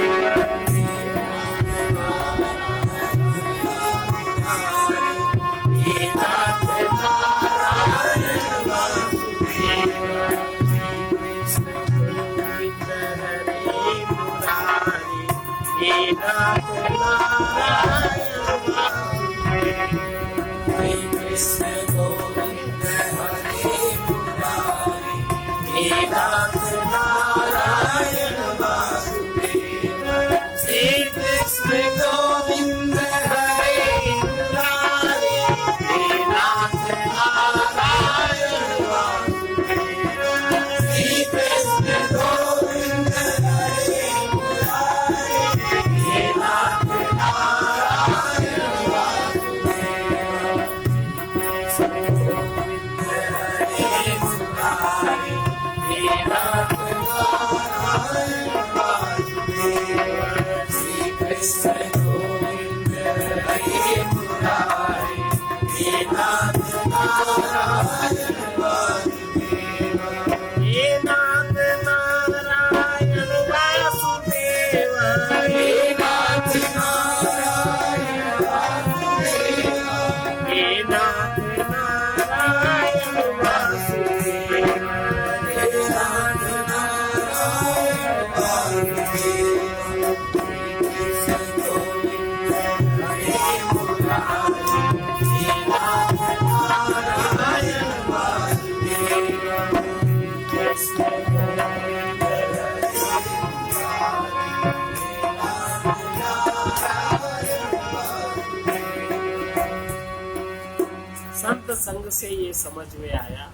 कृष्ण गोविंद हरे मुरारी, हे नाथ नारायण वासुदेव। श्री कृष्ण गोविंद हरे मुरारी, हे नाथ नारायण वासुदेव। श्री कृष्ण गोविंद हरे मुरारी, हे नाथ नारायण वासुदेव। कृष्ण गोविंद हरे मुरारी, हे नाथ नारायण वासुदेव। श्री कृष्ण गोविंद हरे मुरारी, हे नाथ नारायण वासुदेव। हे नाथ नारायण वासुदेव, हे नाथ नारायण वासुदेव, हे नाथ नारायण वासुदेव, हे नाथ नारायण वासुदेव। कृष्ण गोविंद हरे मुरारी, हे नाथ नारायण वासुदेव। कृष्ण गोविंद हरे संत संग से ये समझ में आया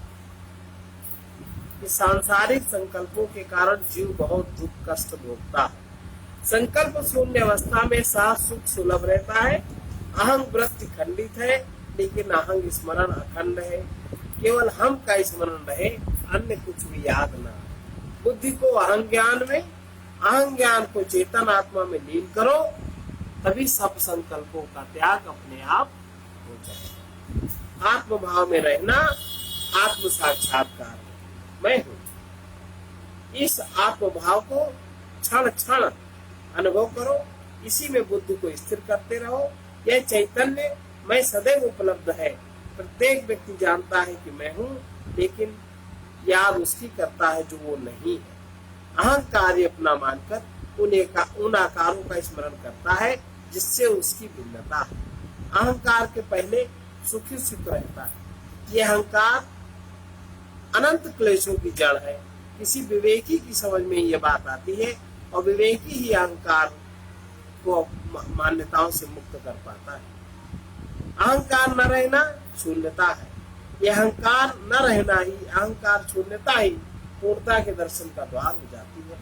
कि सांसारिक संकल्पों के कारण जीव बहुत दुख कष्ट भोगता है। संकल्प शून्य अवस्था में साथ सुख सुलभ रहता है। अहंग वृत्ति खंडित है, लेकिन अहंग स्मरण अखंड है। केवल हम का स्मरण रहे, अन्य कुछ भी याद न आए। बुद्धि को अहंग ज्ञान में, अहंग ज्ञान को चेतन आत्मा में लीन करो, तभी सब संकल्पों का त्याग अपने आप हो जाए। आत्म भाव में रहना आत्म साक्षात्कार है। मैं हूँ, इस आत्म भाव को क्षण क्षण अनुभव करो। इसी में बुद्धि को स्थिर करते रहो। यह चैतन्य मैं सदैव उपलब्ध है। प्रत्येक व्यक्ति जानता है कि मैं हूँ, लेकिन याद उसकी करता है जो वो नहीं है। अहंकार अपना मानकर उन आकारों का स्मरण करता है जिससे उसकी भिन्नता है। अहंकार के पहले सुखी सुख रहता है। यह अहंकार अनंत क्लेशों की जड़ है। किसी विवेकी की समझ में यह बात आती है, और विवेकी ही अहंकार को मान्यताओं से मुक्त कर पाता है। अहंकार न रहना शून्यता है। यह अहंकार न रहना ही, अहंकार शून्यता ही पूर्णता के दर्शन का द्वार हो जाती है।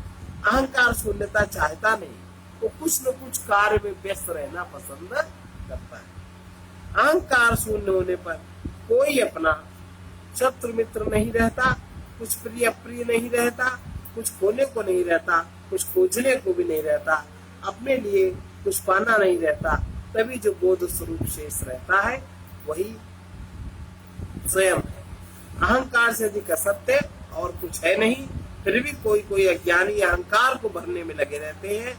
अहंकार शून्यता चाहता नहीं, वो कुछ न कुछ कार्य में व्यस्त रहना पसंद करता है। अहंकार शून्य होने पर कोई अपना शत्रु मित्र नहीं रहता, कुछ प्रिय अप्रिय नहीं रहता, कुछ खोने को नहीं रहता, कुछ खोजने को भी नहीं रहता, अपने लिए कुछ पाना नहीं रहता। तभी जो बोध स्वरूप शेष रहता है वही स्वयं है। अहंकार से अधिक असत्य और कुछ है नहीं। फिर भी कोई अज्ञानी अहंकार को भरने में लगे रहते हैं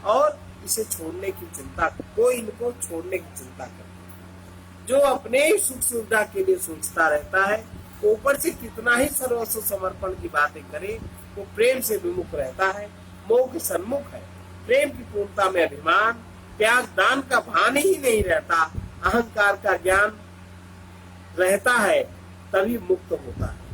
और इसे छोड़ने की चिंता, कोई इनको छोड़ने की चिंता करता है। जो अपने ही सुख सुविधा के लिए सोचता रहता है, ऊपर से कितना ही सर्वस्व समर्पण की बातें करे, वो प्रेम से विमुख रहता है, मोह के सन्मुख है। प्रेम की पूर्णता में अभिमान, त्याग, दान का भान ही नहीं रहता। अहंकार का ज्ञान रहता है तभी मुक्त होता है।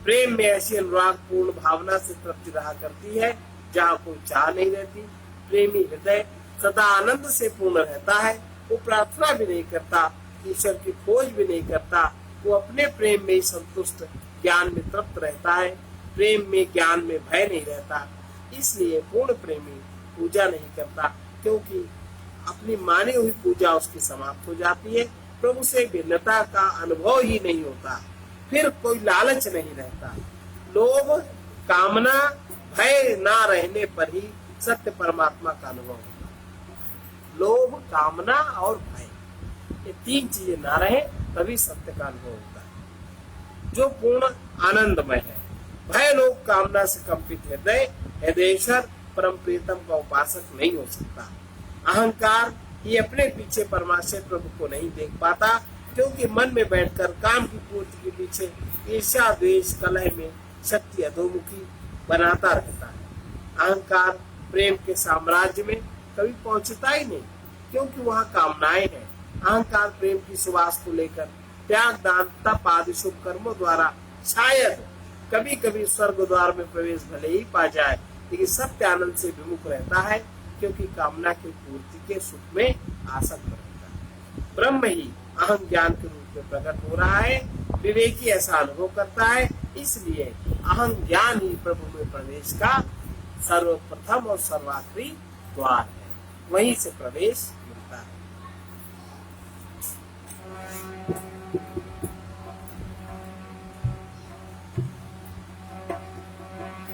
प्रेम में ऐसी अनुराग पूर्ण भावना से तृप्ति रहा करती है जहाँ कोई चाह नहीं रहती। प्रेमी हृदय सदा आनंद से पूर्ण रहता है। वो प्रार्थना भी नहीं करता, ईश्वर की खोज भी नहीं करता। वो अपने प्रेम में ही संतुष्ट, ज्ञान में तृप्त रहता है। प्रेम में, ज्ञान में भय नहीं रहता। इसलिए पूर्ण प्रेमी पूजा नहीं करता, क्योंकि अपनी मानी हुई पूजा उसकी समाप्त हो जाती है। प्रभु से भिन्नता का अनुभव ही नहीं होता। फिर कोई लालच नहीं रहता। लोभ, कामना, भय ना रहने पर ही सत्य परमात्मा का अनुभव होता है। लोभ, कामना और भय, ये तीन चीजें ना रहे तभी सत्य का अनुभव होता है, जो पूर्ण आनंदमय है। भय, लोभ, कामना से कंपित हृदयेश्वर परम प्रीतम का उपासक नहीं हो सकता। अहंकार ये अपने पीछे परमाशय प्रभु को नहीं देख पाता, क्योंकि मन में बैठकर काम की पूर्ति के पीछे ईर्ष्या, द्वेष, कलह में शक्ति अधोमुखी बनाता रहता है। अहंकार प्रेम के साम्राज्य में कभी पहुंचता ही नहीं, क्योंकि वहाँ कामनाएं हैं। अहंकार प्रेम की सुवास को लेकर त्याग दान तप आदि शुभ कर्मों द्वारा शायद कभी कभी स्वर्ग द्वार में प्रवेश भले ही पा जाए, लेकिन सत्य आनंद से विमुख रहता है, क्योंकि कामना की पूर्ति के सुख में आसक्त रहता है। ब्रह्म ही अहम ज्ञान के रूप में प्रकट हो रहा है। विवेकी ऐसा अनुभव करता है, इसलिए अहम ज्ञान ही प्रभु में प्रवेश का सर्वप्रथम और सर्वाखिरी द्वार है, वहीं से प्रवेश मिलता है।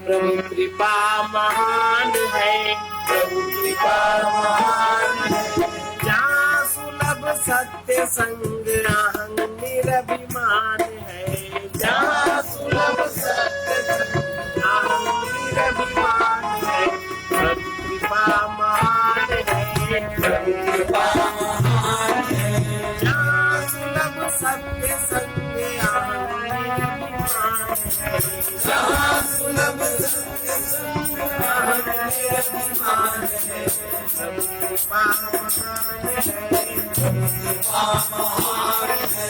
प्रभु कृपा महान है, प्रभु कृपा महान है, जहाँ सुलभ सत्य संग अहं निरभिमान है, जहाँ सुलभ सत्य संग अहं निरभिमान है। प्रभु कृपा महान है, प्रभु कृपा महान है, जहाँ सुलभ सत्य संग अहं निरभिमान है, जहाँ सुलभ सत्य संग अहं निरभिमान है। प्रभु कृपा महान है, प्रभु कृपा महान है,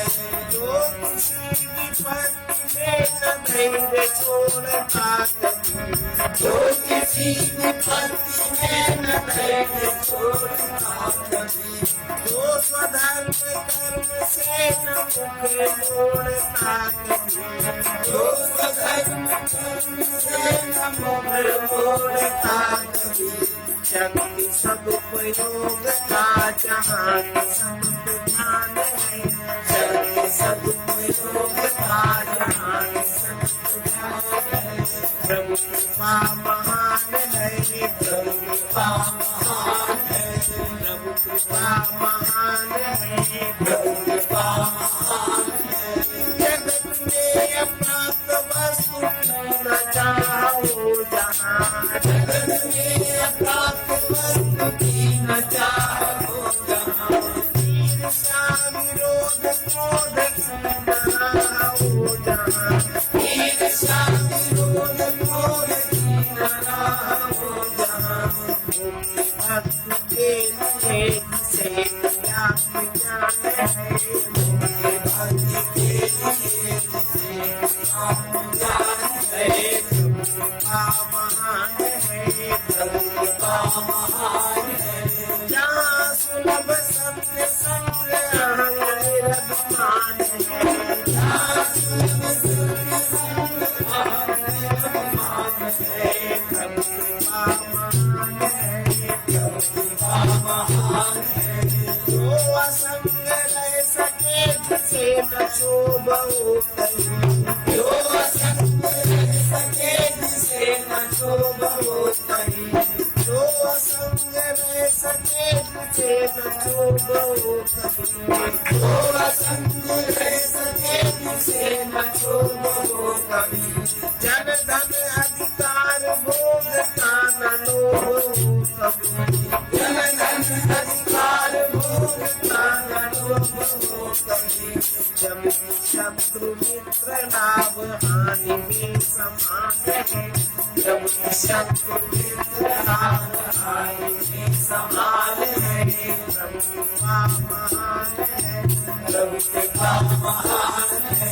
जो किसी विपत्ति में न धैर्य छोड़ता कभी, जो किसी विपत्ति में न धैर्य छोड़ता कभी, जो स्वधर्म कर्म से न मुख मोड़ता कभी, जो स्वधर्म कर्म से न मुख मोड़ता कभी, शक्ति सदुपयोग का जहाँ सब ध्यान है, शक्ति सदुपयोग का जहाँ सब ध्यान है। प्रभु कृपा महान है, प्रभु कृपा महान है, प्रभु कृपा महान है, प्रभु कृपा महान है, जगत में अप्राप्त वस्तु न चाहो जहाँ, जगत में अप्राप्त वस्तु की न चाहो जहाँ, ईर्ष्या विरोध क्रोध की न राहो जहाँ, ईर्ष्या विरोध क्रोध की न राहो जहाँ, मुक्ति भक्ति के लिए जिसे ज्ञान है, मुक्ति भक्ति के लिए जिसे ज्ञान है। प्रभु कृपा महान है, प्रभु कृपा महान है, जहाँ सुलभ सत्य संग अहं निरभिमान है, जहाँ सुलभ सत्य संग अहं निरभिमान है। प्रभु कृपा महान है, प्रभु कृपा महान है, जो असंग रह सके जिसे न शोभ हो कहीं, जो असंग रह सके जिसे न शोभ हो कहीं, जो असंग रह सके जिसे न शोभ हो कहीं, जो असंग रह सके जिसे न शोभ हो कहीं, जन धन अधिकार भोग का न लोभ हो कभी, जन धन अधिकार भोग का न लोभ हो कभी, जब शत्रु मित्र लाभ हानि में समान है, जब शत्रु मित्र लाभ हानि में समान है। प्रभु कृपा महान है, प्रभु कृपा महान है,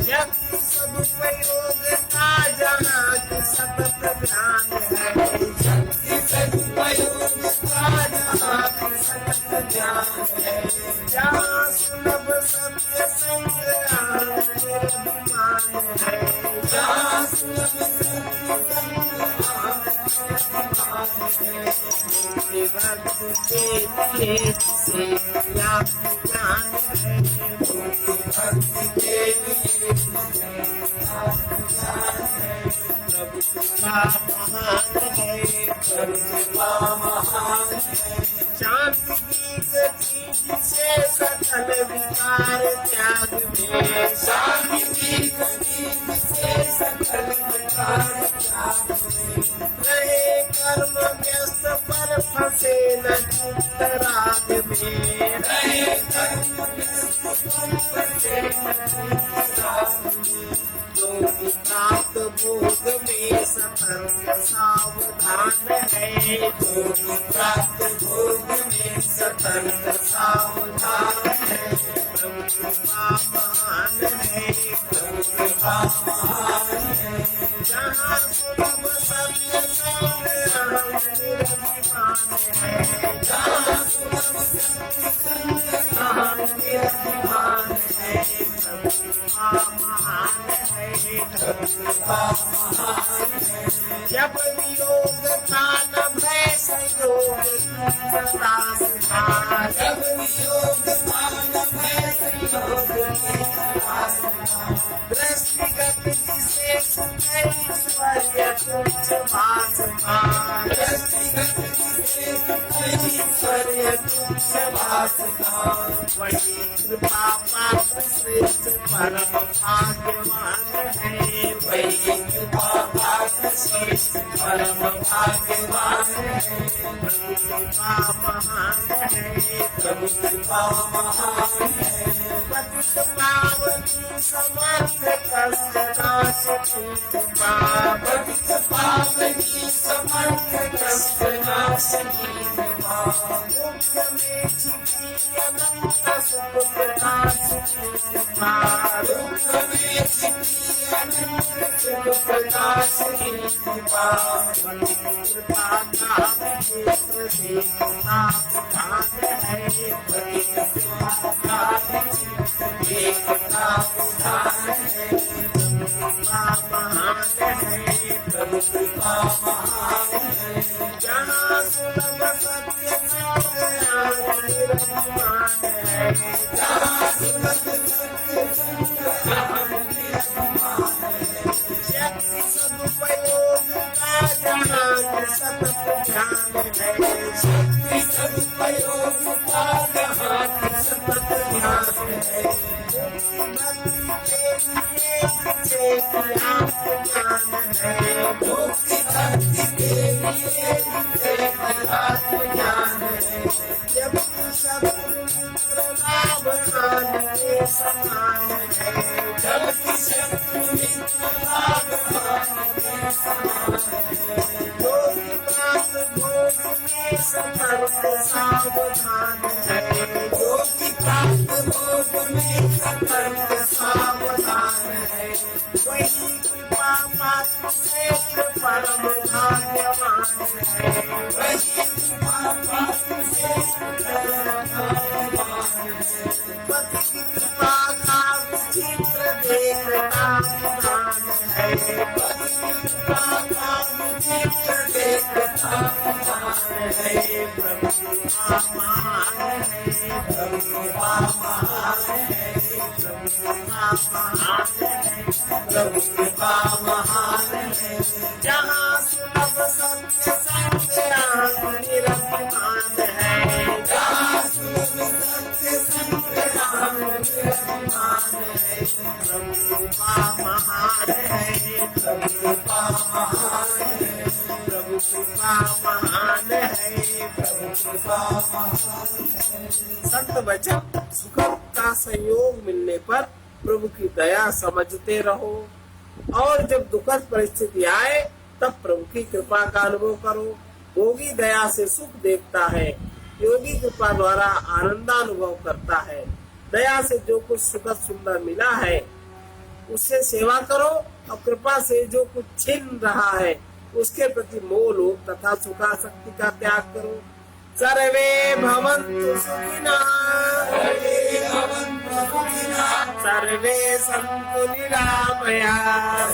जब सदुपयोग का जहाँ की सतत ध्यान है, जब सदुपयोग का जहाँ की सतत ध्यान है, जहाँ सुलभ सत्य संग अहं निरभिमान है, जहाँ सुलभ सत्य संग अहं निरभिमान है। मुक्ति भक्ति के लिए जिसे व्याप्त ज्ञान है, मुक्ति भक्ति के लिए जिसे व्याप्त ज्ञान है। प्रभु कृपा महान है, प्रभु कृपा महान है, शांति की जिसे सकल विकार त्याग में, शांति की जिसे सकल विकार त्याग में, रहे कर्म व्यस्त पर फंसे न चित्त राग में, रहे कर्म व्यस्त पर फंसे न चित्त राग में, जो प्राप्त भोग में सतर्क सावधान है, जो प्राप्त भोग में सतर्क सावधान कृपा महान है, प्रभु कृपा महान है। जहाँ सुलभ सत्य संग अहम निरभिमान है, जहाँ सुलभ सत्य संग अहम निरभिमान है, प्रभु कृपा महान है, प्रभु कृपा महान है। जब वियोग काल भय संयोग सदा सुखा, जब वियोग काल भय संयोग दृष्टिगत जिसे सुख ऐश्वर्य तुच्छ भासमा, दृष्टिगत जिसे सुख ऐश्वर्य तुच्छ भासमा, वही कृपा पात्र श्रेष्ठ परम भाग्यवान है, वही कृपा पात्र श्रेष्ठ परम भाग्यवान है। प्रभु कृपा महान है, प्रभु कृपा महान है। पतित पावनी समर्थ कष्ट नाशनी कृपा, पतित पावनी समर्थ कष्ट नाशनी कृपा, मुख्य में छिपी अनंत सुख प्रकाशिनी कृपा, दुख में छिपी अनंत सुख प्रकाशिनी कृपा, कृपा का विचित्र देखना विधान है, कृपा का विचित्र देखना विधान है। कृपा महान है, प्रभु कृपा महान है। जहाँ सुलभ सत्य संग निरभिमान है, जहाँ सुलभ सत्य संग निरभिमान है। शक्ति सदुपयोग का जहाँ सतत ध्यान है, शक्ति सदुपयोग का जहाँ सतत ध्यान है। मुक्ति भक्ति के लिए आत्मज्ञान है, जब शत्रु मित्र लाभ आने समान है, जब शत्रु मित्र लाभ आने समान है। योगी बात भोग में समर्थ सावधान है, योगी बात भोग में समर्थ सावधान है। वही कृपा पात्र श्रेष्ठ परम भाग्यवान है, वही कृपा पात्र श्रेष्ठ परम भाग्यवान है। पति की कृपा का विचित्र देखना विधान है, पति की कृपा का विचित्र देखना विधान है। प्रभु कृपा महान है, प्रभु कृपा महान है, प्रभु कृपा महान है, प्रभु कृपा महान है। जहाँ सुलभ सत्य संग अहम निरभिमान है, जहाँ सुलभ सत्य संग अहम निरभिमान है। प्रभु कृपा महान है, प्रभु कृपा महान है, प्रभु कृपा महान है, प्रभु कृपा महान है। संत वचन सुख का संयोग मिलने पर प्रभु की दया समझते रहो, और जब दुखद परिस्थिति आए तब प्रभु की कृपा का अनुभव करो। भोगी दया से सुख देखता है, योगी कृपा द्वारा आनंदानुभव करता है। दया से जो कुछ सुखद सुंदर मिला है उससे सेवा करो, और कृपा से जो कुछ छिन रहा है उसके प्रति मोह लोभ तथा सुखासक्ति का त्याग करो। सर्वे भवन्तु सुखिनः, सर्वे सन्तु निरामयाः,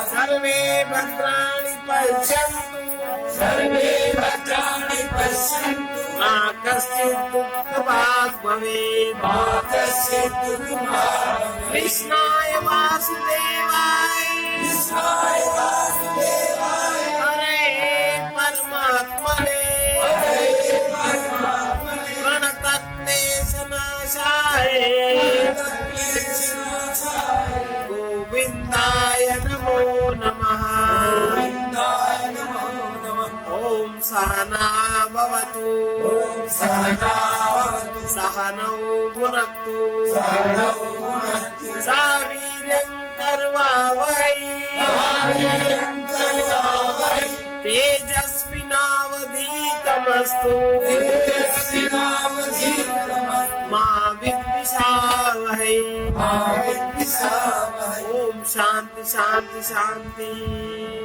सर्वे भद्राणि पश्यन्तु, मा कश्चित् दुःखभाग् भवेत्। कृष्णाय वासुदेवाय हरे परमात्मने प्रणतक्लेशनाशाय गोविन्दाय नमो नमः। ओम सहना भवतु, सहनौ भुनक्तु, सह वीर्यं करवावहै, तेजस्विनावधीतमस्तु मा ओम शांति शांति शांति।